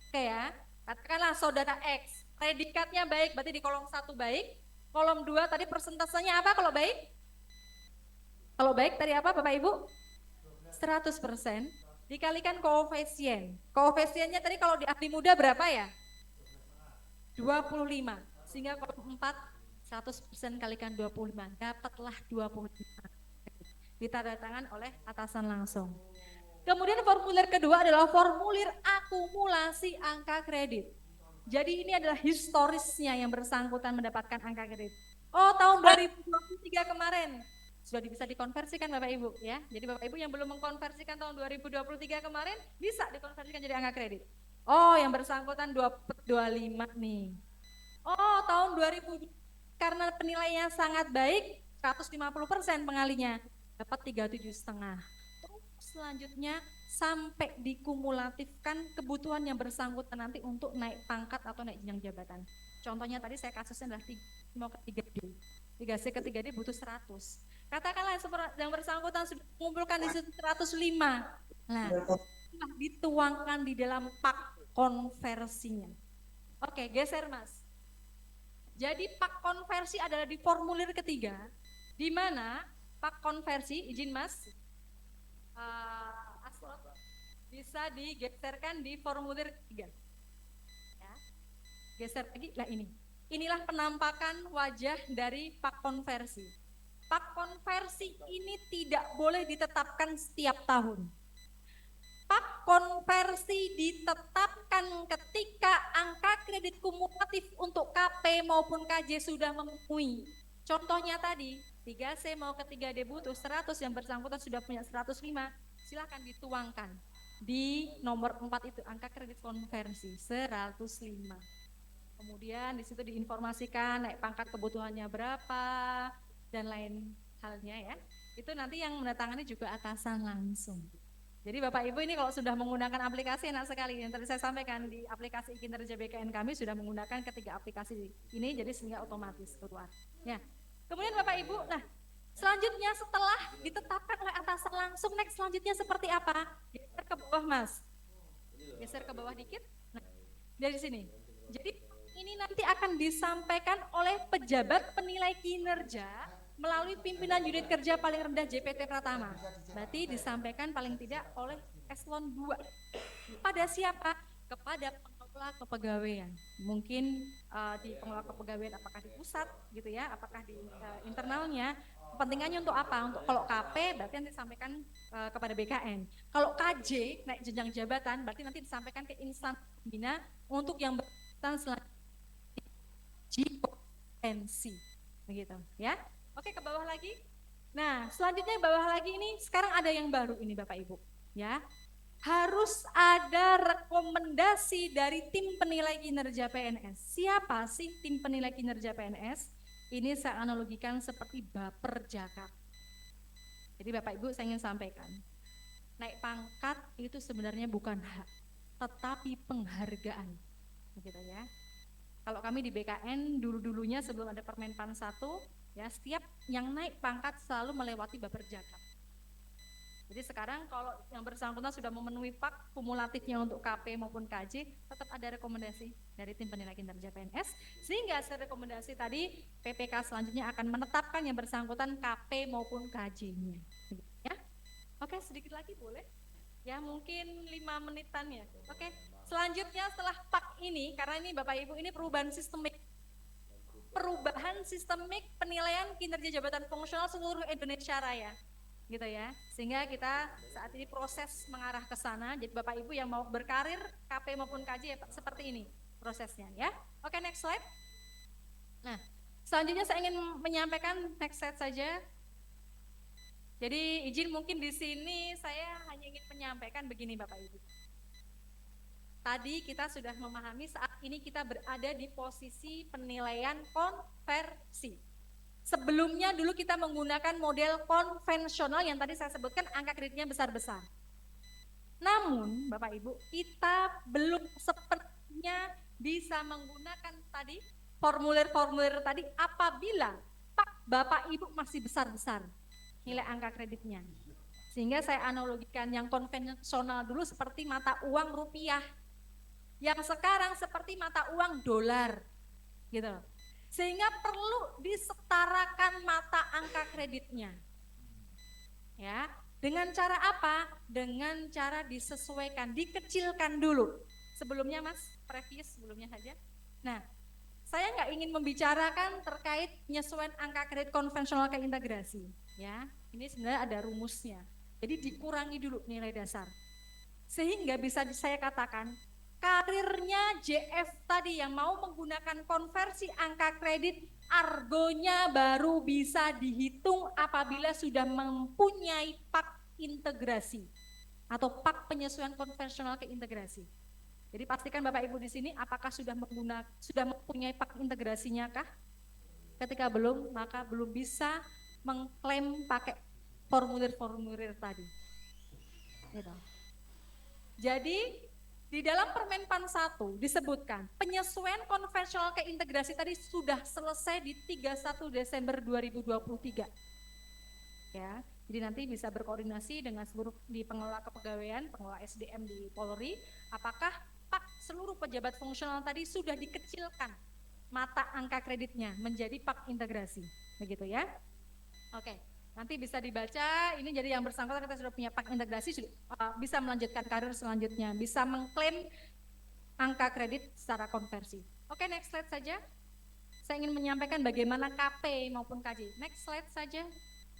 Oke ya, katakanlah saudara X, predikatnya baik, berarti di kolom 1 baik, kolom 2 tadi persentasenya apa kalau baik? Kalau baik tadi apa Bapak Ibu? 100%, dikalikan koefisien. Koefisiennya tadi kalau di ahli muda berapa ya? 25, sehingga kolom 4, 100% kalikan 25, dapatlah 25. Ditandatangan oleh atasan langsung. Kemudian formulir kedua adalah formulir akumulasi angka kredit. Jadi ini adalah historisnya yang bersangkutan mendapatkan angka kredit. Oh, tahun 2023 kemarin sudah bisa dikonversikan Bapak Ibu ya. Jadi Bapak Ibu yang belum mengkonversikan tahun 2023 kemarin bisa dikonversikan jadi angka kredit. Oh, yang bersangkutan 25 nih. Oh, tahun 2000 karena penilaiannya sangat baik, 150% pengalinya, dapat 37,5. Selanjutnya sampai dikumulatifkan kebutuhan yang bersangkutan nanti untuk naik pangkat atau naik jenjang jabatan. Contohnya tadi saya kasusnya adalah mau ke 3D. 3C ke 3D butuh 100. Katakanlah yang bersangkutan sudah mengumpulkan di situ 105. Nah, dituangkan di dalam pak konversinya. Oke, geser Mas. Jadi pak konversi adalah di formulir ketiga, di mana pak konversi, izin Mas, bisa digeserkan di formulir 3 ya. Geser lagi, lah ini. Inilah penampakan wajah dari pak konversi. Pak konversi ini tidak boleh ditetapkan setiap tahun. Pak konversi ditetapkan ketika angka kredit kumulatif untuk KP maupun KJ sudah memenuhi. Contohnya tadi, 3C mau ke 3D butuh 100, yang bersangkutan sudah punya 105, silakan dituangkan di nomor 4 itu, angka kredit konversi 105. Kemudian di situ diinformasikan naik pangkat kebutuhannya berapa, dan lain halnya ya. Itu nanti yang mendatangani juga atasan langsung. Jadi Bapak Ibu ini kalau sudah menggunakan aplikasi enak sekali. Yang tadi saya sampaikan di aplikasi kinerja BKN kami sudah menggunakan ketiga aplikasi ini, jadi sehingga otomatis keluar. Ya. Kemudian Bapak Ibu, nah selanjutnya setelah ditetapkan oleh atasan langsung, next selanjutnya seperti apa? Geser ke bawah Mas, geser ke bawah dikit. Nah, dari sini. Jadi ini nanti akan disampaikan oleh pejabat penilai kinerja melalui pimpinan unit kerja paling rendah JPT Pratama. Berarti disampaikan paling tidak oleh eselon 2. Pada siapa? Kepada pengelola kepegawaian. Mungkin di pengelola kepegawaian apakah di pusat gitu ya, apakah di internalnya. Kepentingannya untuk apa? Untuk kalau KP berarti nanti disampaikan kepada BKN. Kalau KJ naik jenjang jabatan berarti nanti disampaikan ke instansi pembina untuk yang berkaitan selanjutnya kompetensi. Begitu ya. Oke, ke bawah lagi. Nah, selanjutnya bawah lagi ini sekarang ada yang baru ini Bapak Ibu, ya. Harus ada rekomendasi dari tim penilai kinerja PNS. Siapa sih tim penilai kinerja PNS? Ini saya analogikan seperti baper Jakarta. Jadi Bapak Ibu saya ingin sampaikan, naik pangkat itu sebenarnya bukan hak, tetapi penghargaan. Begitu ya. Kalau kami di BKN dulu-dulunya sebelum ada Permenpan 1, ya setiap yang naik pangkat selalu melewati baper Jakarta. Jadi sekarang kalau yang bersangkutan sudah memenuhi pak kumulatifnya untuk KP maupun KJ, tetap ada rekomendasi dari tim penilai kinerja PNS, sehingga hasil rekomendasi tadi PPK selanjutnya akan menetapkan yang bersangkutan KP maupun KJ-nya. Ya, oke sedikit lagi boleh? Ya mungkin 5 menitan ya. Oke, selanjutnya setelah pak ini, karena ini Bapak Ibu ini perubahan sistemik penilaian kinerja jabatan fungsional seluruh Indonesia Raya. gitu ya. Sehingga kita saat ini proses mengarah ke sana. Jadi Bapak Ibu yang mau berkarir KP maupun KJ ya, seperti ini prosesnya ya. Oke, next slide. Nah, selanjutnya saya ingin menyampaikan next slide saja. Jadi izin mungkin di sini saya hanya ingin menyampaikan begini Bapak Ibu. Tadi kita sudah memahami saat ini kita berada di posisi penilaian konversi. Sebelumnya dulu kita menggunakan model konvensional yang tadi saya sebutkan angka kreditnya besar-besar. Namun Bapak Ibu, kita belum sepenuhnya bisa menggunakan tadi formulir-formulir tadi apabila Bapak Ibu masih besar-besar nilai angka kreditnya. Sehingga saya analogikan yang konvensional dulu seperti mata uang rupiah, yang sekarang seperti mata uang dolar, gitu. Sehingga perlu disetarakan mata angka kreditnya. Ya, dengan cara apa? Dengan cara disesuaikan, dikecilkan dulu. Sebelumnya Mas, previous sebelumnya saja. Nah, saya nggak ingin membicarakan terkait penyesuaian angka kredit konvensional ke integrasi. Ya, ini sebenarnya ada rumusnya. Jadi dikurangi dulu nilai dasar. Sehingga bisa saya katakan, karirnya JF tadi yang mau menggunakan konversi angka kredit, argonya baru bisa dihitung apabila sudah mempunyai pak integrasi atau pak penyesuaian konvensional ke integrasi. Jadi pastikan Bapak Ibu di sini apakah sudah mempunyai pak integrasinya kah? Ketika belum, maka belum bisa mengklaim pakai formulir-formulir tadi. Gitu. Jadi di dalam Permenpan 1 disebutkan penyesuaian konvensional ke integrasi tadi sudah selesai di 31 Desember 2023. Ya, jadi nanti bisa berkoordinasi dengan seluruh di pengelola kepegawaian, pengelola SDM di Polri, apakah pak seluruh pejabat fungsional tadi sudah dikecilkan mata angka kreditnya menjadi pak integrasi, begitu ya? Oke, nanti bisa dibaca, ini jadi yang bersangkutan kita sudah punya pak integrasi, bisa melanjutkan karir selanjutnya, bisa mengklaim angka kredit secara konversi. Oke, next slide saja. Saya ingin menyampaikan bagaimana KP maupun KJ. Next slide saja.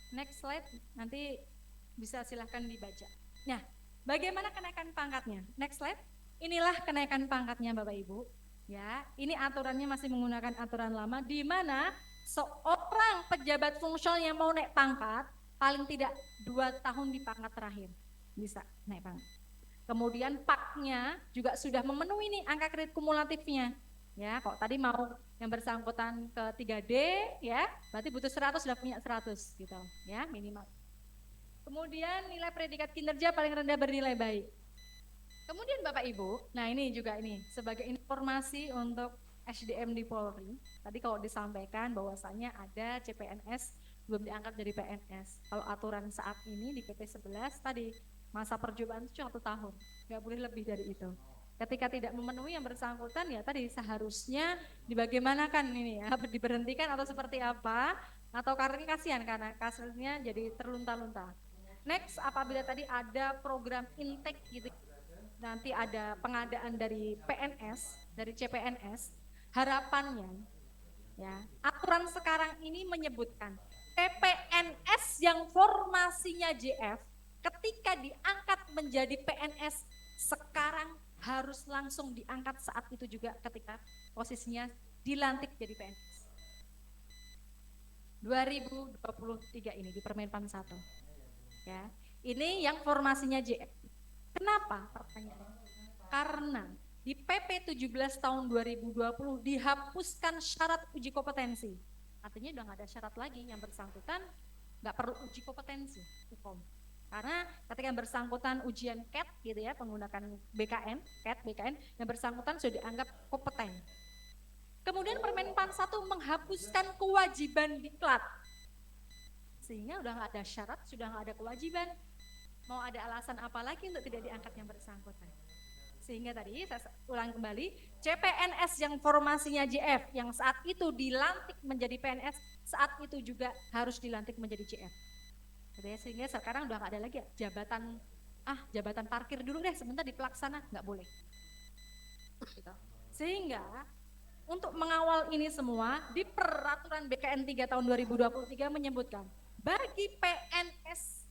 Next slide, nanti bisa silahkan dibaca. Nah, bagaimana kenaikan pangkatnya? Next slide. Inilah kenaikan pangkatnya Bapak Ibu. Ya, ini aturannya masih menggunakan aturan lama, di mana seorang pejabat fungsional yang mau naik pangkat paling tidak 2 tahun di pangkat terakhir bisa naik pangkat. Kemudian paknya juga sudah memenuhi nih angka kredit kumulatifnya. Ya, kok tadi mau yang bersangkutan ke 3D ya, berarti butuh 100 sudah punya 100 gitu ya minimal. Kemudian nilai predikat kinerja paling rendah bernilai baik. Kemudian Bapak Ibu, nah ini juga ini sebagai informasi untuk SDM di Polri, tadi kalau disampaikan bahwasannya ada CPNS belum diangkat jadi PNS. Kalau aturan saat ini di PP 11 tadi masa percobaan itu 1 tahun, nggak boleh lebih dari itu. Ketika tidak memenuhi yang bersangkutan ya tadi seharusnya dibagaimanakan ini ya, diberhentikan atau seperti apa, atau karena kasihan karena kasusnya jadi terlunta-lunta. Next, apabila tadi ada program intake gitu, nanti ada pengadaan dari PNS, dari CPNS, harapannya ya aturan sekarang ini menyebutkan PPNS yang formasinya JF ketika diangkat menjadi PNS sekarang harus langsung diangkat saat itu juga ketika posisinya dilantik jadi PNS 2023 ini di Permenpan 1 ya, ini yang formasinya JF. Kenapa pertanyaannya? Karena di PP 17 tahun 2020 dihapuskan syarat uji kompetensi. Artinya udah nggak ada syarat lagi, yang bersangkutan nggak perlu uji kompetensi hukum. Karena ketika yang bersangkutan ujian CAT gitu ya, menggunakan BKN, CAT, BKN, yang bersangkutan sudah dianggap kompeten. Kemudian Permenpan 1 menghapuskan kewajiban diklat. Sehingga udah nggak ada syarat, sudah nggak ada kewajiban. Mau ada alasan apa lagi untuk tidak diangkat yang bersangkutan. Sehingga tadi saya ulang kembali, CPNS yang formasinya JF yang saat itu dilantik menjadi PNS, saat itu juga harus dilantik menjadi JF. Sehingga sekarang udah nggak ada lagi jabatan, jabatan parkir dulu deh sebentar di pelaksana, nggak boleh. Gitu. Sehingga untuk mengawal ini semua, di peraturan BKN 3 tahun 2023 menyebutkan, bagi PNS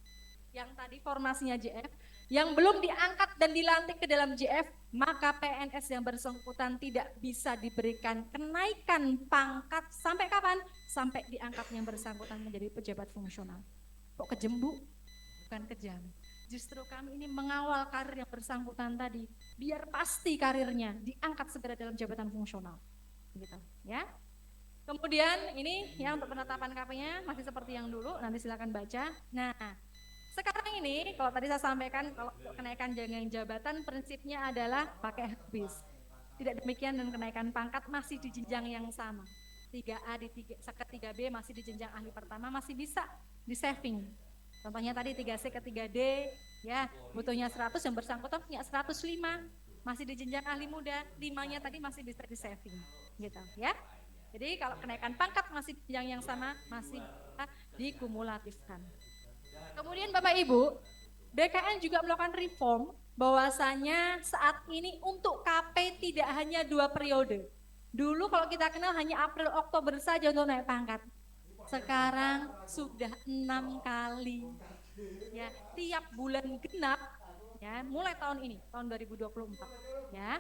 yang tadi formasinya JF, yang belum diangkat dan dilantik ke dalam JF, maka PNS yang bersangkutan tidak bisa diberikan kenaikan pangkat sampai kapan? Sampai diangkat yang bersangkutan menjadi pejabat fungsional. Kok kejam, Bu? Bukan kejam. Justru kami ini mengawal karir yang bersangkutan tadi, biar pasti karirnya diangkat segera dalam jabatan fungsional. Gitu, ya. Kemudian ini ya untuk penetapan KP-nya masih seperti yang dulu, nanti silakan baca. Nah, sekarang ini kalau tadi saya sampaikan kalau kenaikan jenjang jabatan prinsipnya adalah pakai habis. Tidak demikian dan kenaikan pangkat masih di jenjang yang sama. 3A di 3B masih di jenjang ahli pertama masih bisa di saving. Contohnya tadi 3C ke 3D ya, butuhnya 100 yang bersangkutan punya 105. Masih di jenjang ahli muda, 5-nya tadi masih bisa di saving gitu ya. Jadi kalau kenaikan pangkat masih yang sama, masih bisa dikumulatifkan. Kemudian Bapak Ibu, BKN juga melakukan reform bahwasanya saat ini untuk KP tidak hanya 2 periode. Dulu kalau kita kenal hanya April Oktober saja untuk naik pangkat. Sekarang sudah 6 kali. Ya, tiap bulan genap ya, mulai tahun ini, tahun 2024 ya.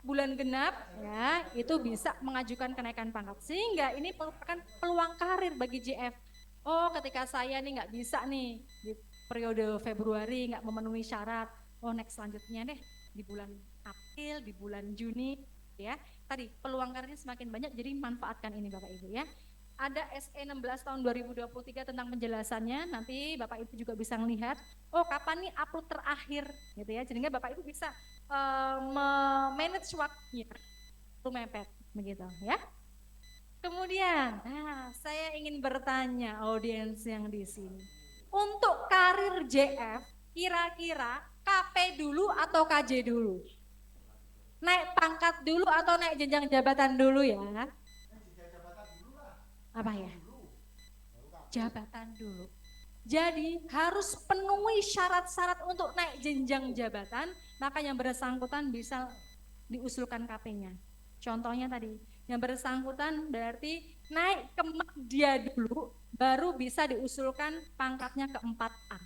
Bulan genap ya itu bisa mengajukan kenaikan pangkat sehingga ini merupakan peluang karir bagi JF. Oh ketika saya nih nggak bisa nih di periode Februari nggak memenuhi syarat, oh next selanjutnya deh di bulan April, di bulan Juni ya. Tadi peluang karirnya semakin banyak, jadi manfaatkan ini Bapak Ibu ya. Ada SE 16 tahun 2023 tentang penjelasannya, nanti Bapak Ibu juga bisa melihat, oh kapan nih upload terakhir gitu ya, sehingga Bapak Ibu bisa manage waktunya itu mepet begitu ya. Kemudian, saya ingin bertanya audiens yang di sini, untuk karir JF kira-kira KP dulu atau KJ dulu? Naik pangkat dulu atau naik jenjang jabatan dulu ya? Apa ya? Jabatan dulu. Jadi harus penuhi syarat-syarat untuk naik jenjang jabatan, maka yang bersangkutan bisa diusulkan KP-nya. Contohnya tadi, yang bersangkutan berarti naik ke dia dulu, baru bisa diusulkan pangkatnya ke 4A.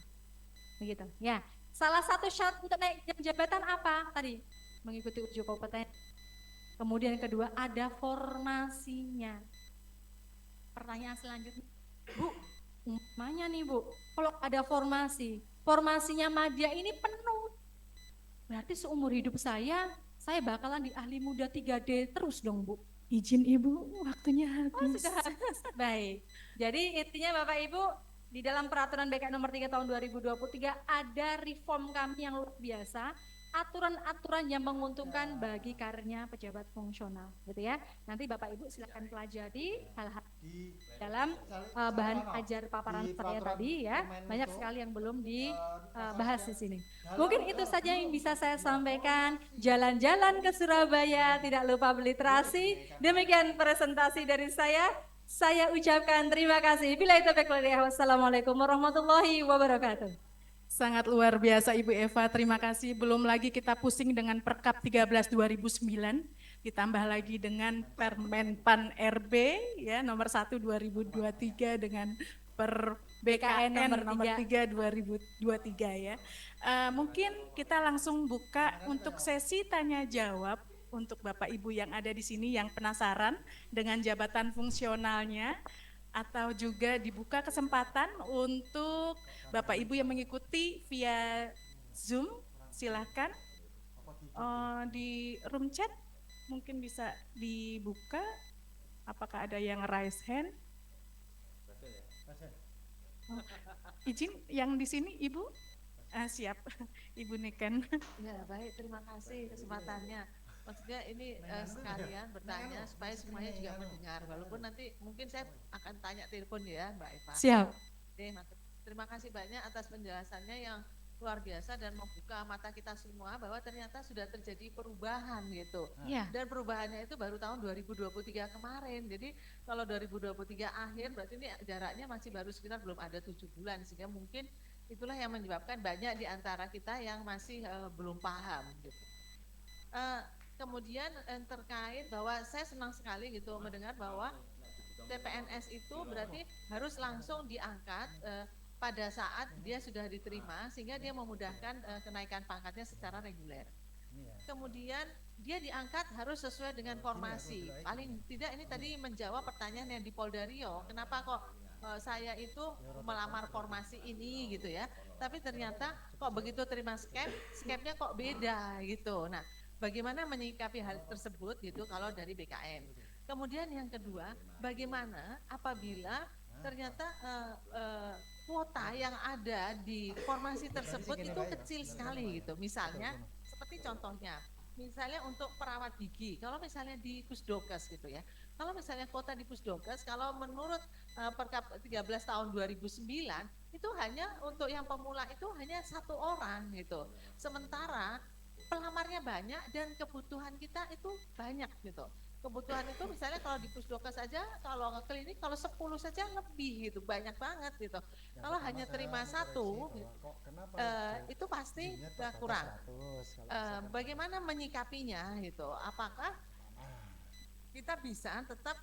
Begitu. Ya. Salah satu syarat untuk naik jabatan apa? Tadi mengikuti uji kompeten. Kemudian kedua ada formasinya. Pertanyaan selanjutnya, Bu, umpamanya nih Bu, kalau ada formasinya Madya ini penuh, berarti seumur hidup saya bakalan di ahli muda 3D terus dong Bu. Izin Ibu, waktunya habis. Oh sudah habis, baik. Jadi intinya Bapak Ibu, di dalam peraturan BKN nomor 3 tahun 2023 ada reform kami yang luar biasa, aturan-aturan yang menguntungkan bagi karirnya pejabat fungsional gitu ya. Nanti Bapak Ibu silakan pelajari hal-hal dalam bahan ajar paparan saya tadi ya. Banyak sekali yang belum dibahas di sini. Mungkin itu saja yang bisa saya sampaikan. Jalan-jalan ke Surabaya, tidak lupa beli terasi. Demikian presentasi dari saya. Saya ucapkan terima kasih. Bila itu wassalamualaikum warahmatullahi wabarakatuh. Sangat luar biasa Ibu Eva, terima kasih. Belum lagi kita pusing dengan Perkap 13 2009, ditambah lagi dengan Permenpan RB ya nomor 1 2023 dengan per BKN nomor 3 2023 ya. Mungkin kita langsung buka untuk sesi tanya jawab untuk Bapak Ibu yang ada di sini yang penasaran dengan jabatan fungsionalnya, atau juga dibuka kesempatan untuk Bapak Ibu yang mengikuti via Zoom, silahkan di room chat mungkin bisa dibuka. Apakah ada yang raise hand? Izin yang di sini Ibu? Siap, Ibu Niken. Ya baik, terima kasih kesempatannya. Maksudnya ini sekalian bertanya supaya semuanya juga mendengar, walaupun nanti mungkin saya akan tanya telepon ya Mbak Eva. Siap. Oke, terima kasih banyak atas penjelasannya yang luar biasa dan membuka mata kita semua bahwa ternyata sudah terjadi perubahan gitu. Iya. Dan perubahannya itu baru tahun 2023 kemarin. Jadi kalau 2023 akhir berarti ini jaraknya masih baru sekitar belum ada 7 bulan, sehingga mungkin itulah yang menyebabkan banyak di antara kita yang masih belum paham gitu. Kemudian terkait bahwa saya senang sekali gitu mendengar bahwa CPNS itu berarti harus langsung diangkat pada saat dia sudah diterima sehingga dia memudahkan kenaikan pangkatnya secara reguler. Kemudian dia diangkat harus sesuai dengan formasi. Paling tidak ini tadi menjawab pertanyaan yang di Polda Rio, kenapa kok saya itu melamar formasi ini gitu ya, tapi ternyata kok begitu terima skepnya kok beda gitu. Nah, bagaimana menyikapi hal tersebut gitu kalau dari BKN. Kemudian yang kedua, bagaimana apabila ternyata kuota yang ada di formasi tersebut itu kecil sekali gitu. Misalnya seperti contohnya, misalnya untuk perawat gigi, kalau misalnya di Pusdokes gitu ya, kalau misalnya kuota di Pusdokes, kalau menurut Perkap 13 tahun 2009 itu hanya untuk yang pemula itu hanya 1 orang gitu. Sementara pelamarnya banyak dan kebutuhan kita itu banyak gitu. Kebutuhan itu misalnya kalau di Pusdokes saja, kalau klinik kalau 10 saja lebih gitu, banyak banget gitu. Kalau hanya terima 1 itu pasti kurang. Bagaimana menyikapinya gitu? Apakah kita bisa tetap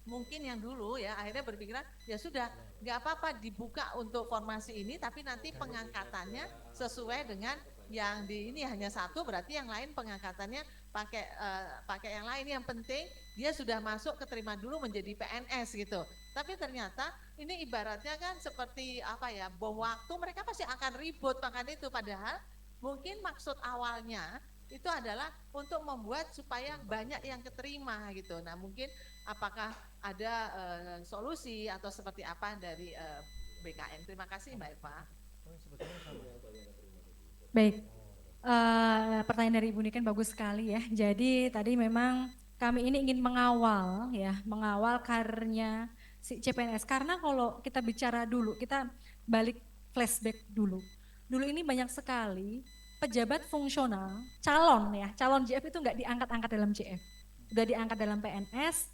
mungkin yang dulu ya akhirnya berpikiran ya sudah nggak apa-apa dibuka untuk formasi ini, tapi nanti pengangkatannya sesuai dengan yang di ini hanya 1, berarti yang lain pengangkatannya pakai yang lain. Yang penting dia sudah masuk keterima dulu menjadi PNS gitu. Tapi ternyata ini ibaratnya kan seperti apa ya, bom waktu, mereka pasti akan ribut makan itu, padahal mungkin maksud awalnya itu adalah untuk membuat supaya banyak yang keterima gitu. Nah, mungkin apakah ada solusi atau seperti apa dari BKN? Terima kasih Mbak Eva. Baik, pertanyaan dari Ibu Niken bagus sekali ya. Jadi tadi memang kami ini ingin mengawal ya, mengawal karirnya si CPNS. Karena kalau kita bicara dulu, kita balik flashback dulu. Dulu ini banyak sekali pejabat fungsional, calon JF itu nggak diangkat-angkat dalam JF. Udah diangkat dalam PNS,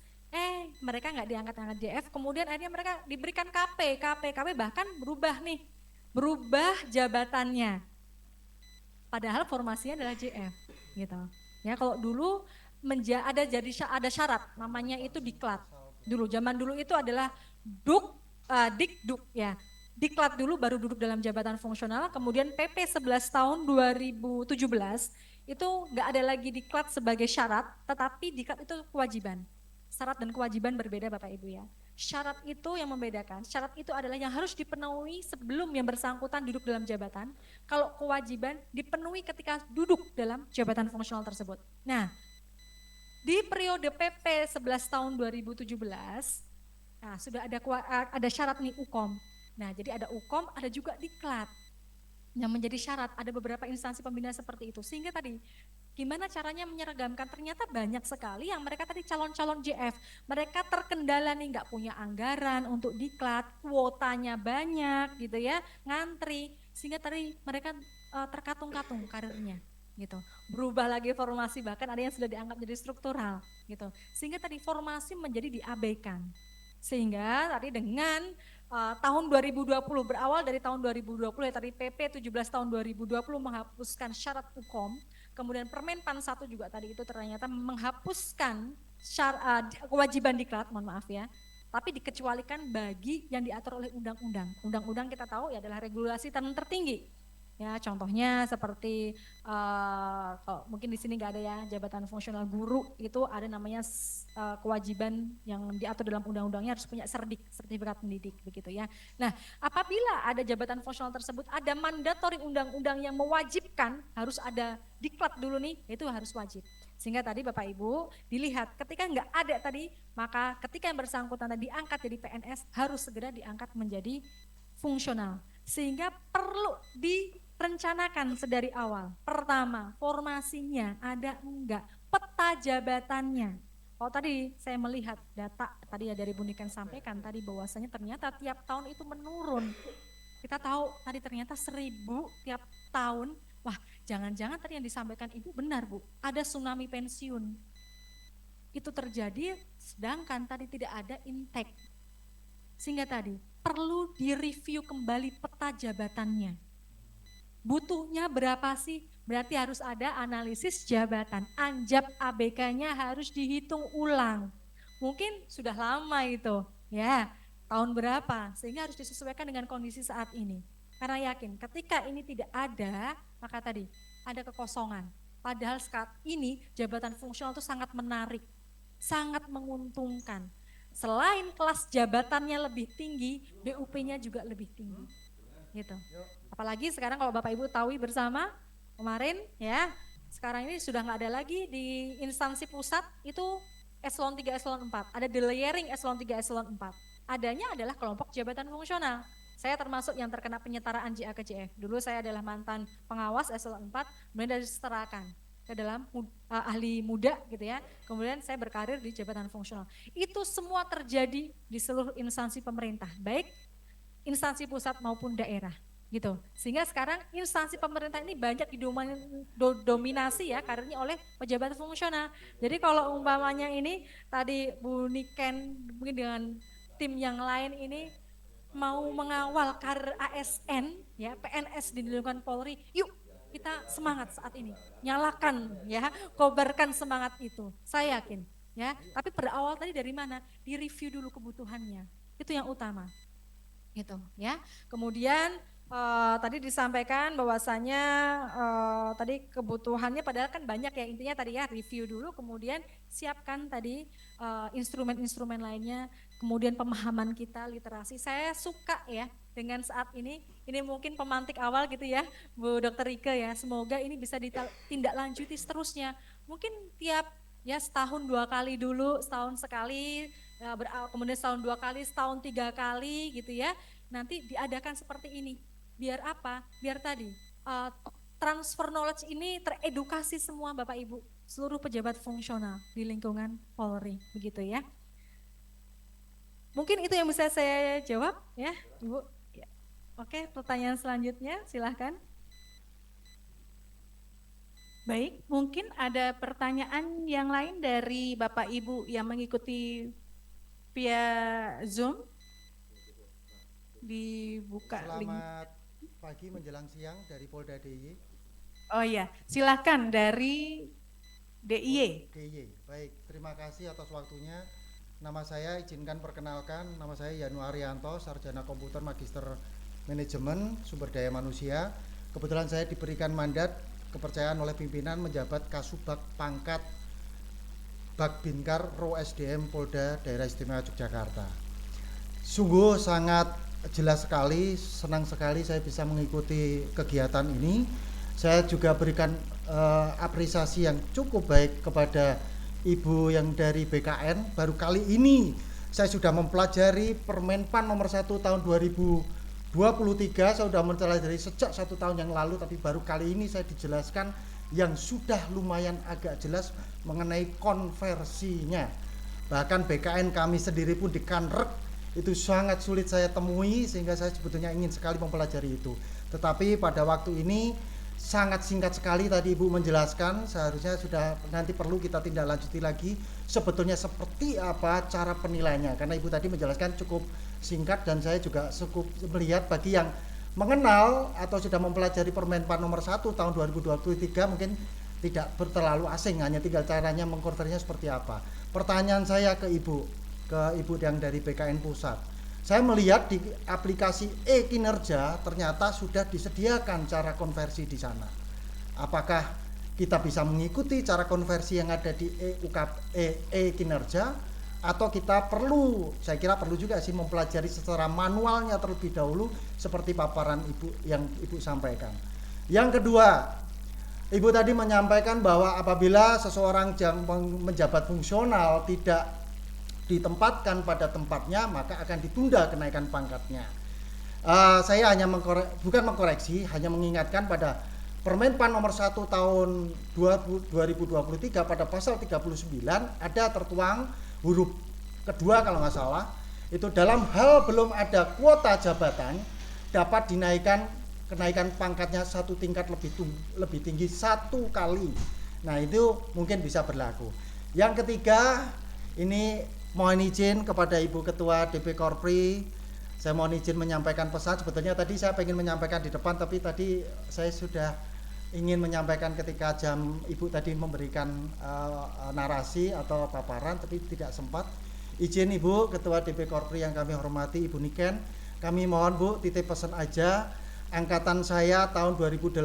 mereka nggak diangkat-angkat JF, kemudian akhirnya mereka diberikan KP bahkan berubah jabatannya. Padahal formasinya adalah JF, gitu. Ya kalau dulu ada syarat, namanya itu diklat. Dulu zaman dulu itu adalah dikduk ya. Diklat dulu baru duduk dalam jabatan fungsional, kemudian PP 11 tahun 2017 itu nggak ada lagi diklat sebagai syarat, tetapi diklat itu kewajiban. Syarat dan kewajiban berbeda Bapak Ibu ya. Syarat itu yang membedakan, syarat itu adalah yang harus dipenuhi sebelum yang bersangkutan duduk dalam jabatan. Kalau kewajiban dipenuhi ketika duduk dalam jabatan fungsional tersebut. Nah, di periode PP 11 tahun 2017, nah sudah ada syarat nih UKOM. Nah, jadi ada UKOM, ada juga diklat yang menjadi syarat. Ada beberapa instansi pembina seperti itu. Sehingga tadi gimana caranya menyeragamkan, ternyata banyak sekali yang mereka tadi calon-calon JF. Mereka terkendala nih, nggak punya anggaran untuk diklat, kuotanya banyak gitu ya, ngantri. Sehingga tadi mereka terkatung-katung karirnya gitu. Berubah lagi formasi, bahkan ada yang sudah dianggap jadi struktural gitu. Sehingga tadi formasi menjadi diabaikan. Sehingga tadi dengan tahun 2020, berawal dari tahun 2020 ya tadi PP 17 tahun 2020 menghapuskan syarat UKOM, kemudian Permen PAN 1 juga tadi itu ternyata menghapuskan kewajiban diklat, mohon maaf ya, tapi dikecualikan bagi yang diatur oleh undang-undang. Undang-undang kita tahu ya adalah regulasi tertinggi. Ya, contohnya seperti mungkin di sini nggak ada ya, jabatan fungsional guru itu ada namanya kewajiban yang diatur dalam undang-undangnya harus punya sertifikat pendidik begitu ya. Nah, apabila ada jabatan fungsional tersebut ada mandatori undang-undang yang mewajibkan harus ada diklat dulu nih, itu harus wajib. Sehingga tadi Bapak Ibu dilihat ketika nggak ada tadi, maka ketika yang bersangkutan tadi diangkat jadi PNS harus segera diangkat menjadi fungsional. Sehingga perlu direncanakan sedari awal. Pertama, formasinya ada enggak, peta jabatannya. Kalau tadi saya melihat data tadi ya dari Bu Niken sampaikan tadi bahwasanya ternyata tiap tahun itu menurun. Kita tahu tadi ternyata 1000 tiap tahun. Wah, jangan-jangan tadi yang disampaikan Ibu benar Bu, ada tsunami pensiun. Itu terjadi sedangkan tadi tidak ada intake. Sehingga tadi perlu direview kembali peta jabatannya. Butuhnya berapa sih? Berarti harus ada analisis jabatan. Anjab ABK-nya harus dihitung ulang. Mungkin sudah lama itu, ya. tahun berapa, sehingga harus disesuaikan dengan kondisi saat ini. Karena yakin ketika ini tidak ada, maka tadi ada kekosongan. Padahal saat ini jabatan fungsional itu sangat menarik, sangat menguntungkan. Selain kelas jabatannya lebih tinggi, BUP-nya juga lebih tinggi. Gitu. Apalagi sekarang kalau Bapak Ibu tahu bersama kemarin ya, sekarang ini sudah nggak ada lagi di instansi pusat itu eselon 3, eselon 4. Ada the layering eselon 3, eselon 4. Adanya adalah kelompok jabatan fungsional. Saya termasuk yang terkena penyetaraan JA ke JF. Dulu saya adalah mantan pengawas eselon 4, kemudian disetarakan ke dalam ahli muda gitu ya. Kemudian saya berkarir di jabatan fungsional. Itu semua terjadi di seluruh instansi pemerintah, baik instansi pusat maupun daerah gitu. Sehingga sekarang instansi pemerintah ini banyak didominasi ya karirnya oleh pejabat fungsional. Jadi kalau umpamanya ini tadi Bu Niken mungkin dengan tim yang lain ini mau mengawal karir ASN ya, PNS di lingkungan Polri, yuk kita semangat saat ini. Nyalakan ya, kobarkan semangat itu. Saya yakin ya. Tapi berawal tadi dari mana? Di review dulu kebutuhannya. Itu yang utama. Gitu ya. Kemudian tadi disampaikan bahwasanya tadi kebutuhannya padahal kan banyak ya, intinya tadi ya review dulu, kemudian siapkan tadi instrumen-instrumen lainnya, kemudian pemahaman kita, literasi. Saya suka ya dengan saat ini mungkin pemantik awal gitu ya Bu Dr. Rike ya, semoga ini bisa ditindaklanjuti seterusnya. Mungkin tiap ya setahun 2 kali dulu, setahun sekali, ya, kemudian setahun 2 kali, setahun 3 kali gitu ya. Nanti diadakan seperti ini. Biar apa? Biar tadi transfer knowledge ini teredukasi semua Bapak Ibu, seluruh pejabat fungsional di lingkungan Polri, begitu ya. Mungkin itu yang bisa saya jawab ya, Ibu. Ya. Oke, pertanyaan selanjutnya silahkan. Baik, mungkin ada pertanyaan yang lain dari Bapak Ibu yang mengikuti via Zoom. Dibuka link. Selamat pagi menjelang siang dari Polda DIY. Oh iya, silahkan dari DIY. DIY. Baik, terima kasih atas waktunya. Nama saya izinkan perkenalkan, nama saya Yanu Arianto, Sarjana Komputer Magister Manajemen Sumber Daya Manusia. Kebetulan saya diberikan mandat kepercayaan oleh pimpinan menjabat Kasubag pangkat Bagbinkar Ro SDM Polda Daerah Istimewa Yogyakarta. Sungguh sangat jelas sekali, senang sekali saya bisa mengikuti kegiatan ini. Saya juga berikan apresiasi yang cukup baik kepada Ibu yang dari BKN. Baru kali ini saya sudah mempelajari Permenpan nomor 1 tahun 2023. Saya sudah mempelajari sejak 1 tahun yang lalu, tapi baru kali ini saya dijelaskan yang sudah lumayan agak jelas mengenai konversinya. Bahkan BKN kami sendiri pun di Kanrek itu sangat sulit saya temui, sehingga saya sebetulnya ingin sekali mempelajari itu. Tetapi pada waktu ini sangat singkat sekali tadi Ibu menjelaskan, seharusnya sudah nanti perlu kita tindak lanjuti lagi sebetulnya seperti apa cara penilaiannya, karena Ibu tadi menjelaskan cukup singkat dan saya juga cukup melihat bagi yang mengenal atau sudah mempelajari Permenpan nomor 1 tahun 2023 mungkin tidak terlalu asing, hanya tinggal caranya mengkonversinya seperti apa. Pertanyaan saya ke Ibu yang dari BKN Pusat, saya melihat di aplikasi e-kinerja ternyata sudah disediakan cara konversi di sana. Apakah kita bisa mengikuti cara konversi yang ada di e-kinerja atau kita perlu, saya kira perlu juga sih mempelajari secara manualnya terlebih dahulu seperti paparan Ibu yang Ibu sampaikan. Yang kedua, Ibu tadi menyampaikan bahwa apabila seseorang yang menjabat fungsional tidak ditempatkan pada tempatnya, maka akan ditunda kenaikan pangkatnya. Saya hanya bukan mengkoreksi, hanya mengingatkan pada Permenpan nomor 1 tahun 2023 pada pasal 39 ada tertuang huruf kedua kalau nggak salah, itu dalam hal belum ada kuota jabatan dapat kenaikan pangkatnya 1 tingkat lebih tinggi 1 kali. Nah itu mungkin bisa berlaku. Yang ketiga, ini mohon izin kepada Ibu Ketua DP Korpri, saya mohon izin menyampaikan pesan. Sebetulnya tadi saya ingin menyampaikan di depan, tapi tadi saya sudah ingin menyampaikan ketika Ibu tadi memberikan narasi atau paparan, tapi tidak sempat. Izin Ibu, Ketua DP Korpri yang kami hormati, Ibu Niken, kami mohon Bu, titip pesan aja, angkatan saya tahun 2008,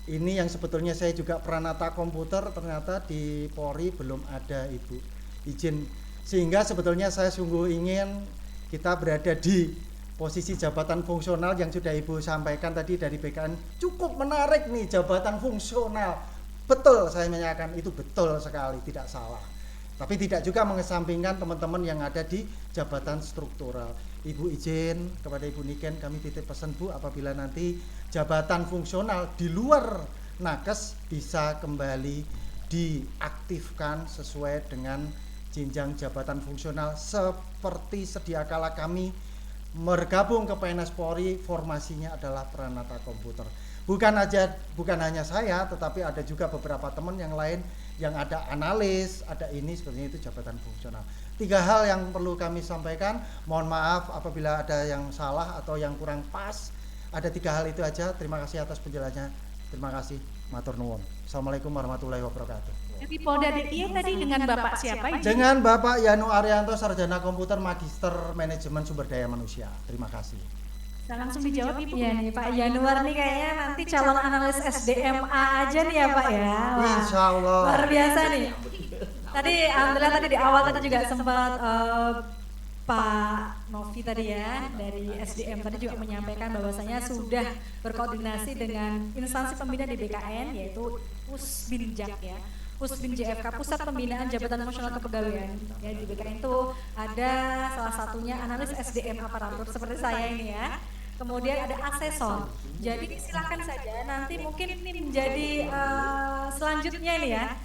ini yang sebetulnya saya juga Pranata Komputer, ternyata di Polri belum ada Ibu. Izin, sehingga sebetulnya saya sungguh ingin kita berada di posisi jabatan fungsional yang sudah Ibu sampaikan tadi dari BKN, cukup menarik nih jabatan fungsional. Betul, saya menyatakan itu betul sekali, tidak salah. Tapi tidak juga mengesampingkan teman-teman yang ada di jabatan struktural. Ibu izin kepada Ibu Niken, kami titip pesan Bu, apabila nanti jabatan fungsional di luar nakes bisa kembali diaktifkan sesuai dengan jenjang jabatan fungsional seperti sedia kala kami bergabung ke PNS Polri, formasinya adalah Pranata Komputer. Bukan hanya saya, tetapi ada juga beberapa teman yang lain yang ada analis, ada ini, sepertinya itu jabatan fungsional. 3 hal yang perlu kami sampaikan, mohon maaf apabila ada yang salah atau yang kurang pas. Ada 3 hal itu aja. Terima kasih atas penjelasannya. Terima kasih, matur nuwun. Assalamualaikum warahmatullahi wabarakatuh. Dari Polda DIY tadi dengan Bapak siapa? Ibu? Dengan Bapak Yanu Arianto, Sarjana Komputer, Magister Manajemen Sumber Daya Manusia. Terima kasih. Saya langsung dijawab Ibu. Iya nih Pak Januar nih kayaknya nanti calon analis SDMA aja nih ya Pak ya. Wah, Insya Allah. luar biasa nih. Tadi alhamdulillah tadi di awal tadi juga sempat Pak Novi tadi ya dari SDM tadi juga menyampaikan bahwasanya sudah berkoordinasi dengan instansi pembina di BKN yaitu Pusbinjak ya. Pusbin JFK, Pusat Pembinaan Jabatan Fungsional Kepegawaian. Ya, di BKN itu ada salah satunya analis SDM aparatur seperti saya ini ya. Kemudian ada asesor. Jadi silakan saja nanti mungkin ini menjadi selanjutnya ini ya.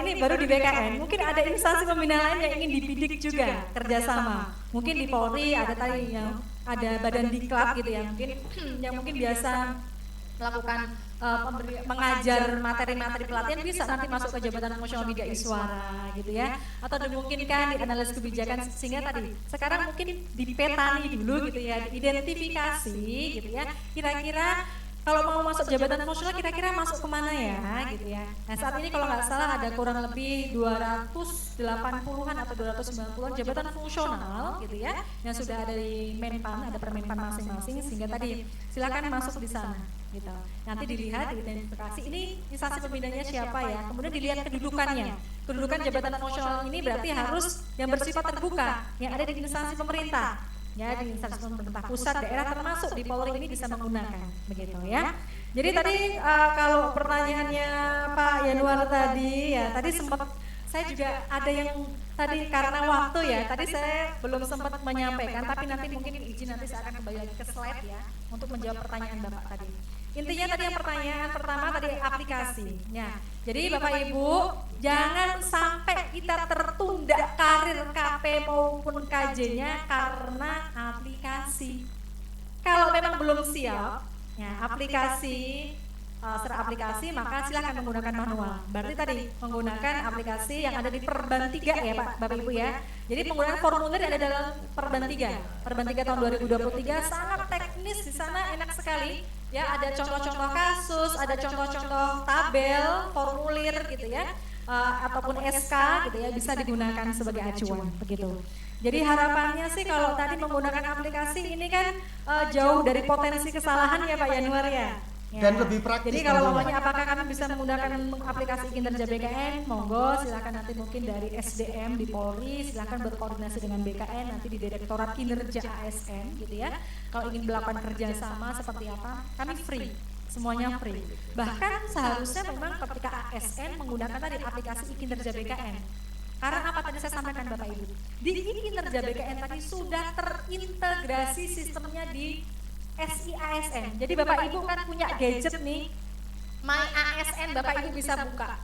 Ini baru di BKN. Mungkin ada instansi pembina lain yang ingin dibidik juga kerjasama. Mungkin di Polri ada tadi yang ada badan diklat gitu ya. Mungkin yang mungkin biasa melakukan mengajar materi-materi pelatihan bisa nanti masuk ke jabatan fungsional media iswara gitu ya, atau dimungkinkan di analis kebijakan sehingga tadi sekarang mungkin dipetani dulu gitu ya, diidentifikasi gitu ya, kira-kira kalau mau masuk jabatan fungsional kira-kira masuk kemana ya gitu ya. Nah saat ini kalau nggak salah ada kurang lebih 280-an atau 290-an jabatan fungsional gitu ya yang sudah ada di Menpan, ada Permenpan masing-masing, sehingga tadi silakan masuk di sana gitu. Nanti dilihat, diidentifikasi ini instansi pembinanya siapa ya, kemudian dilihat kedudukannya. Kedudukan jabatan fungsional ini berarti harus yang bersifat terbuka, yang ada di instansi pemerintah. Ya, di instansi pemerintah pusat, daerah, termasuk di Polri ini bisa menggunakan begitu ya. Jadi tadi kalau pertanyaannya Pak Yanuar tadi ya, tadi sempat saya juga ada yang tadi karena waktu ya, tadi saya belum sempat menyampaikan, tapi nanti mungkin izin nanti saya akan kembali lagi ke slide ya untuk menjawab pertanyaan Bapak tadi. Intinya tadi yang pertanyaan pertama tadi aplikasinya. Jadi Bapak Ibu jangan sampai kita tertunda karir KP maupun KJ-nya karena aplikasi. Kalau memang belum siap, ya aplikasi secara aplikasi maka silakan menggunakan manual. Berarti tadi menggunakan aplikasi yang ada di Perban 3 ya Pak Bapak Ibu ya. Jadi penggunaan formulir ada dalam Perban 3. Perban 3 tahun 2023 sangat teknis, di sana enak sekali. Ya, ada contoh-contoh kasus, ada contoh-contoh tabel, formulir gitu ya. Ataupun SK gitu ya, bisa digunakan sebagai acuan begitu. Jadi harapannya sih kalau tadi menggunakan aplikasi ini kan jauh dari potensi kesalahan ya Pak Yanuar ya. Ya. Dan lebih praktis. Jadi kalau namanya apakah kami bisa menggunakan aplikasi kinerja BKN, monggo silakan nanti mungkin dari SDM di Polri silakan berkoordinasi dengan BKN nanti di Direktorat Kinerja ASN gitu ya. Kalau ingin melakukan kerjasama seperti apa, kami free, semuanya free. Bahkan seharusnya memang ketika ASN menggunakan tadi aplikasi kinerja BKN. Karena apa tadi saya sampaikan Bapak Ibu, di kinerja BKN tadi sudah terintegrasi sistemnya di SIASN. Jadi Bapak Ibu kan punya gadget nih, My ASN Bapak Ibu bisa buka.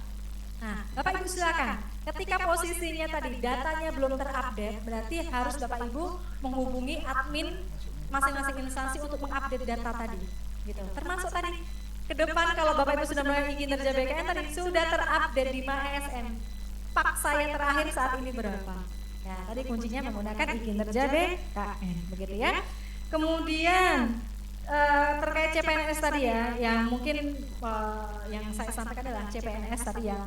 Nah, Bapak Ibu silakan. Ketika posisinya tadi datanya belum terupdate, berarti harus Bapak Ibu menghubungi admin masing-masing instansi untuk mengupdate data tadi. Gitu. Termasuk tadi ke depan kalau Bapak Ibu sudah mulai kinerja BKN tadi sudah terupdate di My ASN. Pak saya terakhir saat ini berapa? Ya, tadi kuncinya menggunakan kinerja BKN, begitu ya. Kemudian terkait CPNS tadi ya, yang mungkin yang saya sampaikan adalah CPNS tadi yang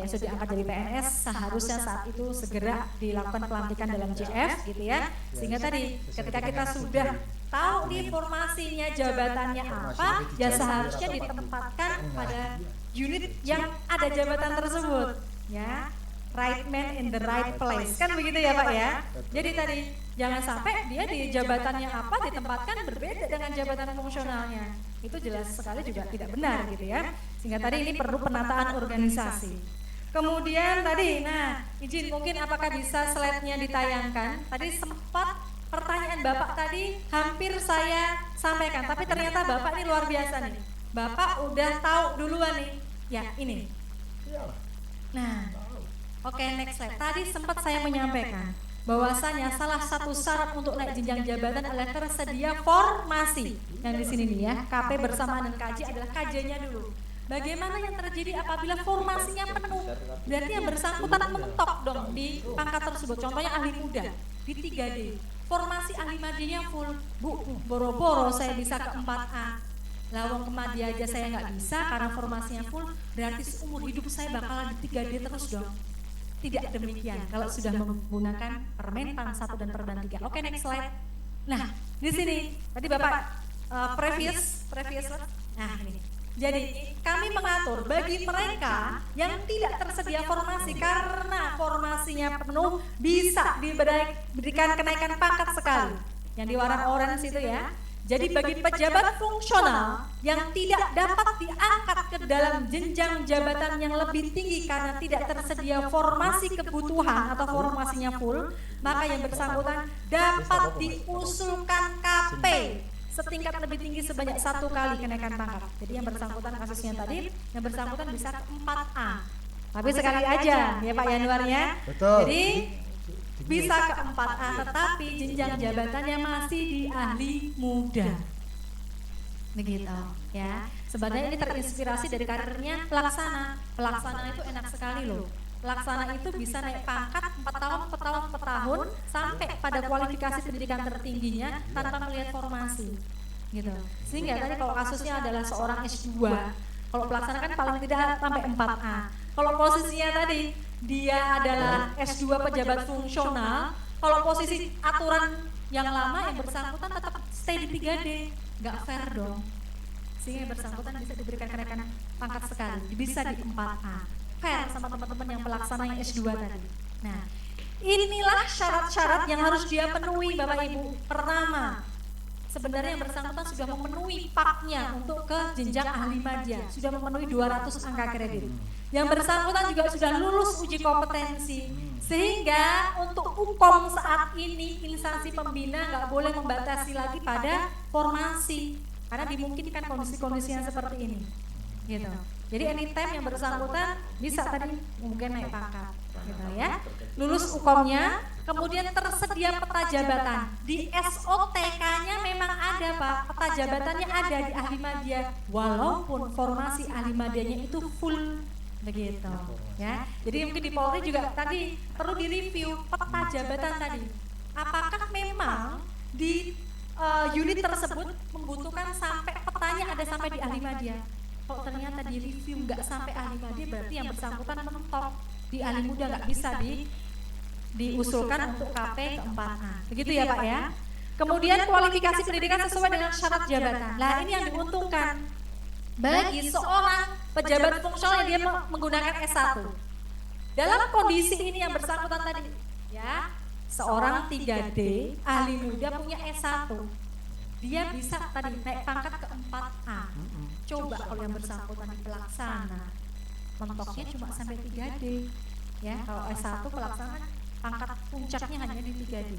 sudah diangkat dari PNS, seharusnya saat itu segera dilakukan pelantikan dalam JF gitu ya. Sehingga tadi ketika kita sudah tahu nih formasinya, jabatannya apa, ya seharusnya ditempatkan pada unit yang ada jabatan tersebut ya. Right man in the right place, kan begitu ya Pak ya. Jadi tadi jangan sampai dia di jabatannya apa ditempatkan berbeda dengan jabatan fungsionalnya. Itu jelas sekali juga tidak benar gitu ya. Sehingga tadi ini perlu penataan organisasi. Kemudian tadi, izin mungkin apakah bisa slide-nya ditayangkan? Tadi sempat pertanyaan Bapak tadi hampir saya sampaikan, tapi ternyata Bapak ini luar biasa nih. Bapak udah tahu duluan nih. Ya, ini. Nah, oke, next slide. Tadi sempat saya menyampaikan bahwasanya salah satu syarat untuk naik jenjang jabatan adalah tersedia formasi. Yang di sini nih ya, KP bersama dan KJ adalah KJ-nya dulu. Bagaimana yang terjadi apabila formasinya penuh? Berarti yang bersangkutan mentok dong di pangkat tersebut. Contohnya ahli muda di 3D. Formasi ahli madinya full. Bu, boro-boro saya bisa ke 4A. Lawang kemadi aja saya nggak bisa karena formasinya full. Berarti seumur hidup saya bakalan di 3D terus dong. Tidak demikian kalau sudah menggunakan Permenpan 1 dan Perdan 3. Oke, next slide. Nah, di sini tadi Bapak previous. Nah, ini. Jadi kami mengatur bagi mereka yang tidak tersedia formasi karena formasinya penuh bisa diberikan kenaikan pangkat sekali. Yang di warna orange itu ya. Jadi bagi pejabat fungsional yang tidak dapat diangkat ke dalam jenjang jabatan yang lebih tinggi karena tidak tersedia formasi kebutuhan atau formasinya full, maka yang bersangkutan dapat diusulkan KP setingkat lebih tinggi sebanyak 1 kali kenaikan pangkat. Jadi yang bersangkutan kasusnya tadi, yang bersangkutan bisa ke 4A. Tapi sekali aja ya Pak Yanuarnya. Betul. Jadi bisa ke 4A, tetapi jenjang jabatannya masih di ahli muda. Begitu ya. Sebenarnya ini terinspirasi dari karirnya pelaksana. Pelaksana itu enak sekali loh. Pelaksana itu bisa naik pangkat 4 tahun sampai pada kualifikasi pendidikan tertingginya tanpa melihat formasi. Gitu. Sehingga tadi kalau kasusnya adalah seorang S2, kalau pelaksana kan paling tidak sampai 4A. Kalau posisinya tadi dia adalah S2 pejabat fungsional, kalau posisi aturan yang lama yang bersangkutan tetap stay di 3D, nggak fair dong. Sehingga yang bersangkutan bisa diberikan kenaikan pangkat sekali, bisa di 4A. Fair sama teman-teman yang pelaksana yang S2 tadi. Nah, inilah syarat-syarat yang harus dia penuhi Bapak Ibu. Pertama, sebenarnya yang bersangkutan sudah memenuhi PAK-nya untuk ke jenjang ahli madya, sudah memenuhi 200 angka kredit. Yang bersangkutan juga sudah lulus uji kompetensi, sehingga untuk UKOM saat ini instansi pembina nggak boleh membatasi lagi pada formasi, karena dimungkinkan kondisi-kondisi yang seperti ini, gitu. Jadi anytime yang bersangkutan bisa tadi mungkin naik pangkat, gitu ya. Lulus UKOM-nya, kemudian tersedia peta jabatan. Di SOTK-nya memang ada Pak, peta jabatannya ada di ahli madya, walaupun formasi ahli madyanya itu full. Begitu ya. Jadi mungkin di Polri juga tadi perlu direview peta jabatan tadi. Apakah memang di unit tersebut membutuhkan sampai petanya ada sampai di ahli madya? Kalau ternyata di review nggak sampai ahli madya, berarti yang bersangkutan mentok di ahli muda, nggak bisa diusulkan untuk KP ke 4A. Begitu ya Pak ya. Kemudian kualifikasi pendidikan sesuai dengan syarat jabatan. Nah ini yang diuntungkan bagi seorang pejabat fungsional yang dia menggunakan S1. Dalam kondisi ini yang bersangkutan tadi, ya, seorang 3D ahli muda punya S1, dia bisa tadi naik pangkat ke 4A. Coba kalau yang bersangkutan di pelaksana, mentoknya cuma sampai 3D, ya. Kalau S1 pelaksana pangkat puncaknya hanya di 3D.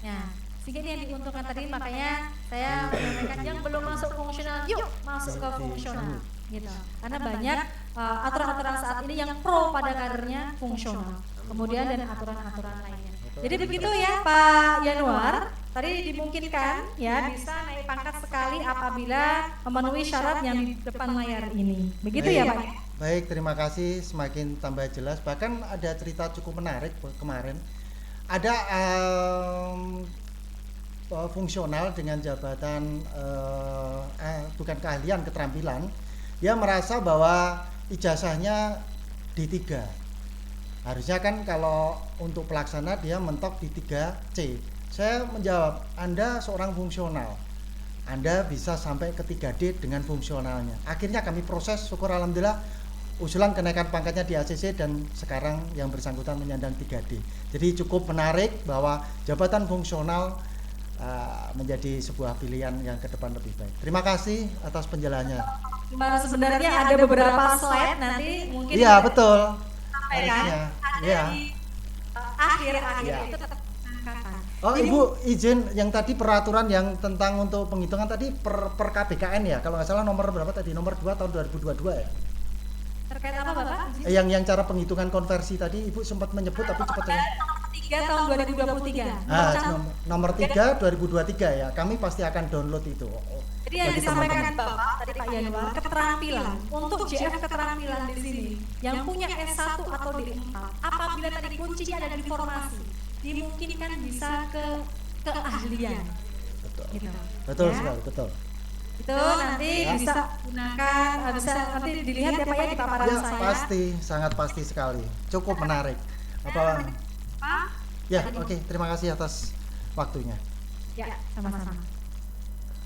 Nah, sehingga ini yang diuntungkan tadi, makanya saya menyampaikan yang belum masuk fungsional, yuk masuk ke fungsional, gitu. Karena banyak aturan-aturan saat ini yang pro pada karirnya fungsional, kemudian dan aturan-aturan lainnya. Jadi begitu ya Pak Yanuar, tadi dimungkinkan ya bisa naik pangkat sekali apabila memenuhi syarat yang di depan layar ini. Begitu ya Pak? Baik, terima kasih, semakin tambah jelas. Bahkan ada cerita cukup menarik kemarin. Ada fungsional dengan jabatan bukan keahlian, keterampilan, dia merasa bahwa ijazahnya D3. Harusnya kan kalau untuk pelaksana dia mentok di 3C. Saya menjawab, Anda seorang fungsional, Anda bisa sampai ke 3D dengan fungsionalnya. Akhirnya kami proses, syukur alhamdulillah, usulan kenaikan pangkatnya di ACC dan sekarang yang bersangkutan menyandang 3D. Jadi cukup menarik bahwa jabatan fungsional menjadi sebuah pilihan yang ke depan lebih baik. Terima kasih atas penjelasannya. Sebenarnya ada beberapa slide nanti mungkin Iya, betul. sampaikan, Harusnya. ada Iya. di akhir Iya. itu tetap diangkat. Oh, Ibu izin yang tadi peraturan yang tentang untuk penghitungan tadi per KBKN ya. Kalau nggak salah nomor berapa tadi? Nomor 2 tahun 2022 ya. Terkait apa Bapak? Yang cara penghitungan konversi tadi Ibu sempat menyebut tapi cepat saja. Nomor 3 tahun 2023. Nomor 3 2023 ya. Kami pasti akan download itu. Jadi yang Bagi disampaikan teman-teman. Bapak tadi Pak Yanuar, keterampilan untuk JF keterampilan di sini yang punya S1 atau D4, apabila tadi kuncinya ada di formasi, dimungkinkan bisa ke keahlian. Betul. Gitu. Betul Ya. sekali, betul. Itu nanti Ya. bisa gunakan, bisa nanti dilihat ya Pak ya di paparan Ya, saya. pasti, sangat pasti sekali. Cukup menarik. Apa? Pak? Ya, oke. Terima kasih atas waktunya. Ya, sama-sama.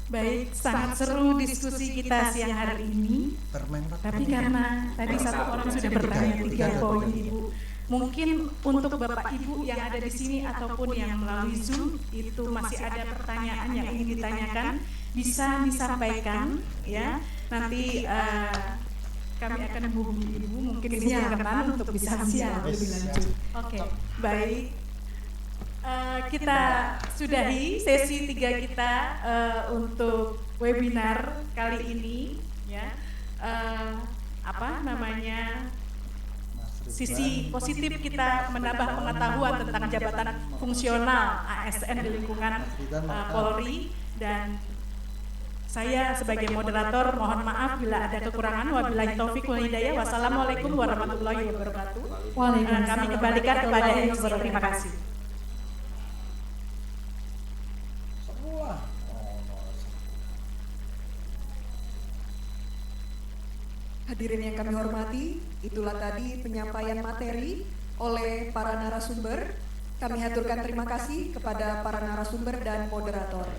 Baik, sangat seru diskusi kita siang hari ini. Permen, Pak. Tapi karena tadi satu orang sudah bertanya 3 poin Ibu, mungkin untuk Bapak Ibu yang ada di sini ataupun yang melalui Zoom itu masih ada pertanyaan yang ingin ditanyakan, bisa disampaikan ya. Nanti kami akan menghubungi Ibu mungkin Ibu berkenan untuk bisa siap lebih lanjut. Oke. Baik. Kita sudahi sesi 3 kita untuk webinar kali ini ya. Apa namanya, sisi positif kita menambah pengetahuan tentang jabatan fungsional ASN di lingkungan Polri, dan saya sebagai moderator mohon maaf bila ada kekurangan. Wabillahi taufiq wal hidayah. Wassalamualaikum warahmatullahi wabarakatuh. Kami kembalikan kepada Ibu. Terima kasih. Hadirin yang kami hormati, itulah tadi penyampaian materi oleh para narasumber. Kami haturkan terima kasih kepada para narasumber dan moderator.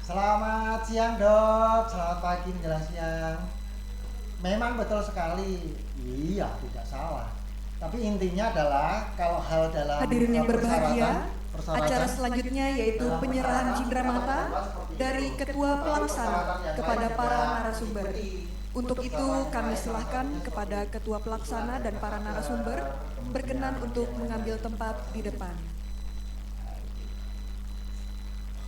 Selamat siang Dok, selamat pagi menjelang siang. Memang betul sekali, iya tidak salah. Tapi intinya adalah kalau hal dalam Hadirin yang berbahagia, persyaratan acara selanjutnya yaitu penyerahan cindera mata dari Ketua Pelaksana kepada para narasumber. Untuk itu kami silahkan kepada Ketua Pelaksana dan para narasumber berkenan untuk mengambil tempat di depan.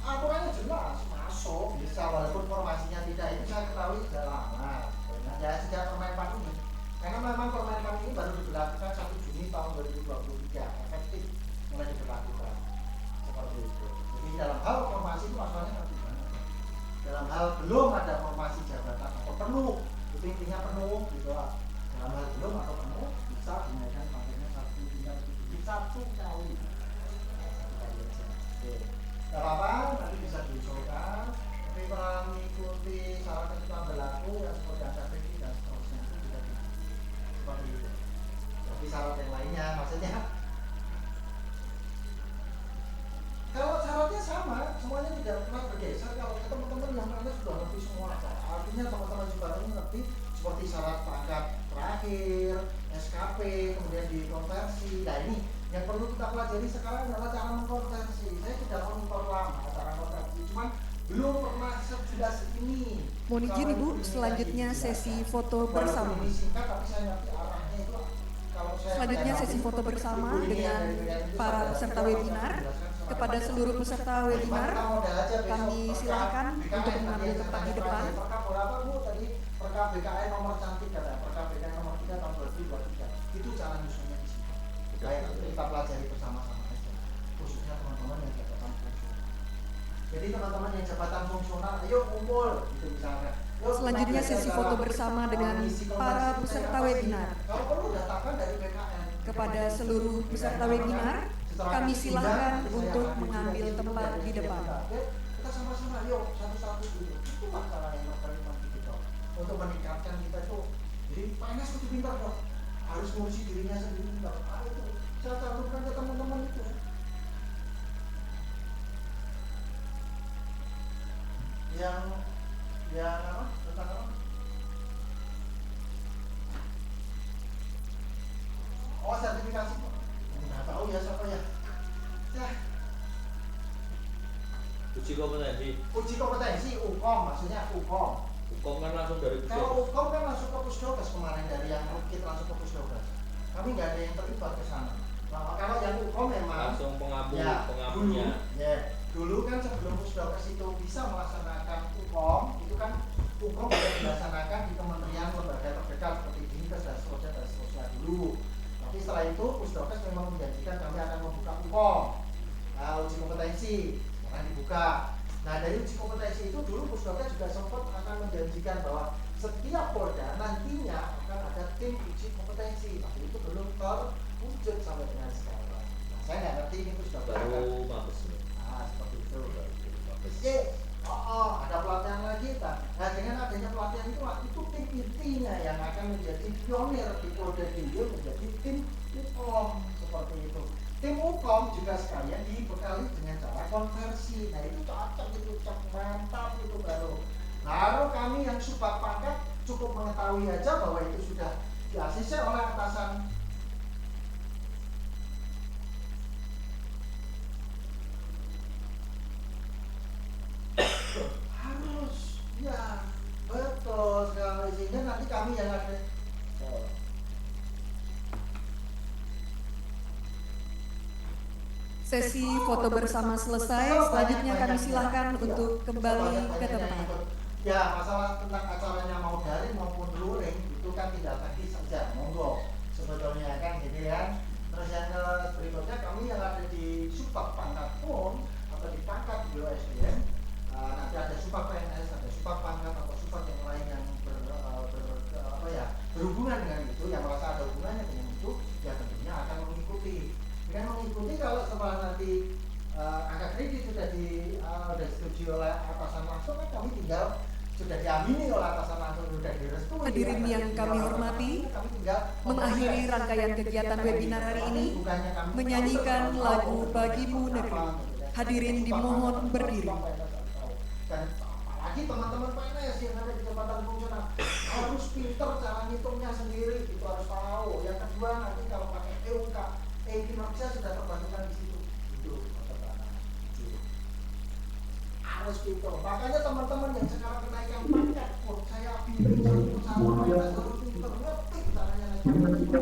aturannya jelas, masuk bisa walaupun formasinya tidak, itu saya ketahui sudah lama. Ya sejak Permenpan ini, karena memang Permenpan ini baru diberlakukan 1 Juni tahun 2023, efektif mulai diberlakukan seperti itu. Jadi dalam hal formasi itu masalahnya nanti banget. Dalam hal belum ada formasi jabatan atau penuh, itu intinya penuh gitu. Dalam hal belum atau penuh bisa dinaikkan pangkatnya 1 tingkat 1 kali. Gak apa-apa, nanti bisa diusulkan. Tapi mengikuti syarat ketentuan berlaku yang seperti ACPD dan seterusnya itu juga seperti itu. Tapi syarat yang lainnya, maksudnya kalau syaratnya sama, semuanya tidak pernah bergeser. Kalau teman-teman yang mana sudah ngerti semua, artinya teman-teman juga ini ngerti seperti syarat pangkat terakhir, SKP, kemudian dikonversi. Nah ini yang perlu kita pelajari sekarang adalah cara mengkonversi. Saya tidak monitor lama cara konversi, cuman belum pernah sejelas ini. Mohon izin Ibu, selanjutnya sesi foto bersama. Ini singkat, tapi saya ngerti arahnya itu. Kalau saya Selanjutnya sesi foto bersama dengan para peserta webinar. Kepada seluruh peserta webinar, kami silakan untuk mengambil tempat di depan. Perkab BKN nomor cantik kata, Perkab BKN nomor 3 tahun 2023. Itu cara nyusunnya di sini. Baik, kita pelajari bersama-sama aja. Khususnya teman-teman yang jabatan fungsional. Jadi teman-teman yang jabatan fungsional, ayo kumpul gitu misalnya. Selanjutnya sesi foto bersama dengan para peserta webinar. Kalau perlu datakan dari BKN. Kepada seluruh peserta webinar, kami silahkan untuk mengambil tempat di depan. Kita sama-sama yuk satu-satu dulu. Itulah cara yang paling gitu. Untuk meningkatkan kita itu. Jadi PNS itu pintar dong. Harus ngurusi dirinya sendiri pintar. Itu saya cantumkan ke teman-teman itu. Yang apa? Tentang apa? Oh, sertifikasi. Nggak tahu ya siapa ya. Ya. Uji kompetensi. Uji kompetensi UKOM, maksudnya UKOM. Hukum kan langsung dari Kalau UKOM kan langsung ke Pusdokes kemarin, dari yang kita langsung ke Pusdokes. Kami nggak ada yang terlibat ke sana. Nah, kalau yang UKOM memang langsung pengampu ya, pengampunya. Dulu kan sebelum Pusdokes itu bisa melaksanakan UKOM, itu kan UKOM bisa dilaksanakan di kementerian lembaga terdekat seperti Dinkes dan seterusnya dulu. Tapi setelah itu Pusdokes memang menjanjikan kami akan membuka UKOM, uji kompetensi, akan dibuka. Nah, dari uji kompetensi itu dulu Pusdokes juga sempat akan menjanjikan bahwa setiap Polda nantinya akan ada tim uji kompetensi, tapi itu belum terwujud sampai dengan sekarang. Nah, saya nggak ngerti ini sudah Baru mabes ini. Nah, seperti itu. Mabes. Ada pelatihan lagi, Pak. Nah, dengan adanya pelatihan itu tim intinya yang akan menjadi pionir di Polda Jawa menjadi tim UKOM seperti itu. Tim UKOM juga sekalian dibekali dengan cara konversi. Nah, itu cocok, itu mantap itu baru. Lalu kami yang subak pangkat cukup mengetahui aja bahwa itu sudah di-ACC oleh atasan. Harus, ya betul sekali, sehingga nanti kami yang ada. Sesi foto bersama selesai, selanjutnya kami silahkan untuk kembali ke tempat. Ya, masalah tentang acaranya mau daring maupun luring itu kan tidak teknis saja, monggo sebetulnya kan gitu ya. Terus yang berikutnya kami yang ada di subak pangkat pun atau di pangkat di SDM, nanti ada subak PNS, ada subak pangkat atau subak yang lain yang berhubungan dengan itu, yang merasa ada hubungannya dengan itu, ya tentunya akan mengikuti. Dengan mengikuti kalau setelah nanti angka kredit sudah disetujui oleh atasan langsung, kan kami tinggal sudah diamini oleh atasan langsung, sudah direstui. Hadirin yang kami hormati, mengakhiri rangkaian kegiatan webinar hari ini, menyanyikan lagu Bagimu Negeri. Hadirin dimohon berdiri. Dan apalagi teman-teman PNS yang ada di jabatan fungsional harus pinter cara ngitungnya sendiri, itu harus tahu. Yang kedua, nanti kalau pakai EUK, kinerja sudah terbantukan di situ. Itu harus pinter. Makanya teman-teman yang sekarang kenaikan pangkat, saya bimbing satu persatu, harus pinter ngerti caranya naik pangkat.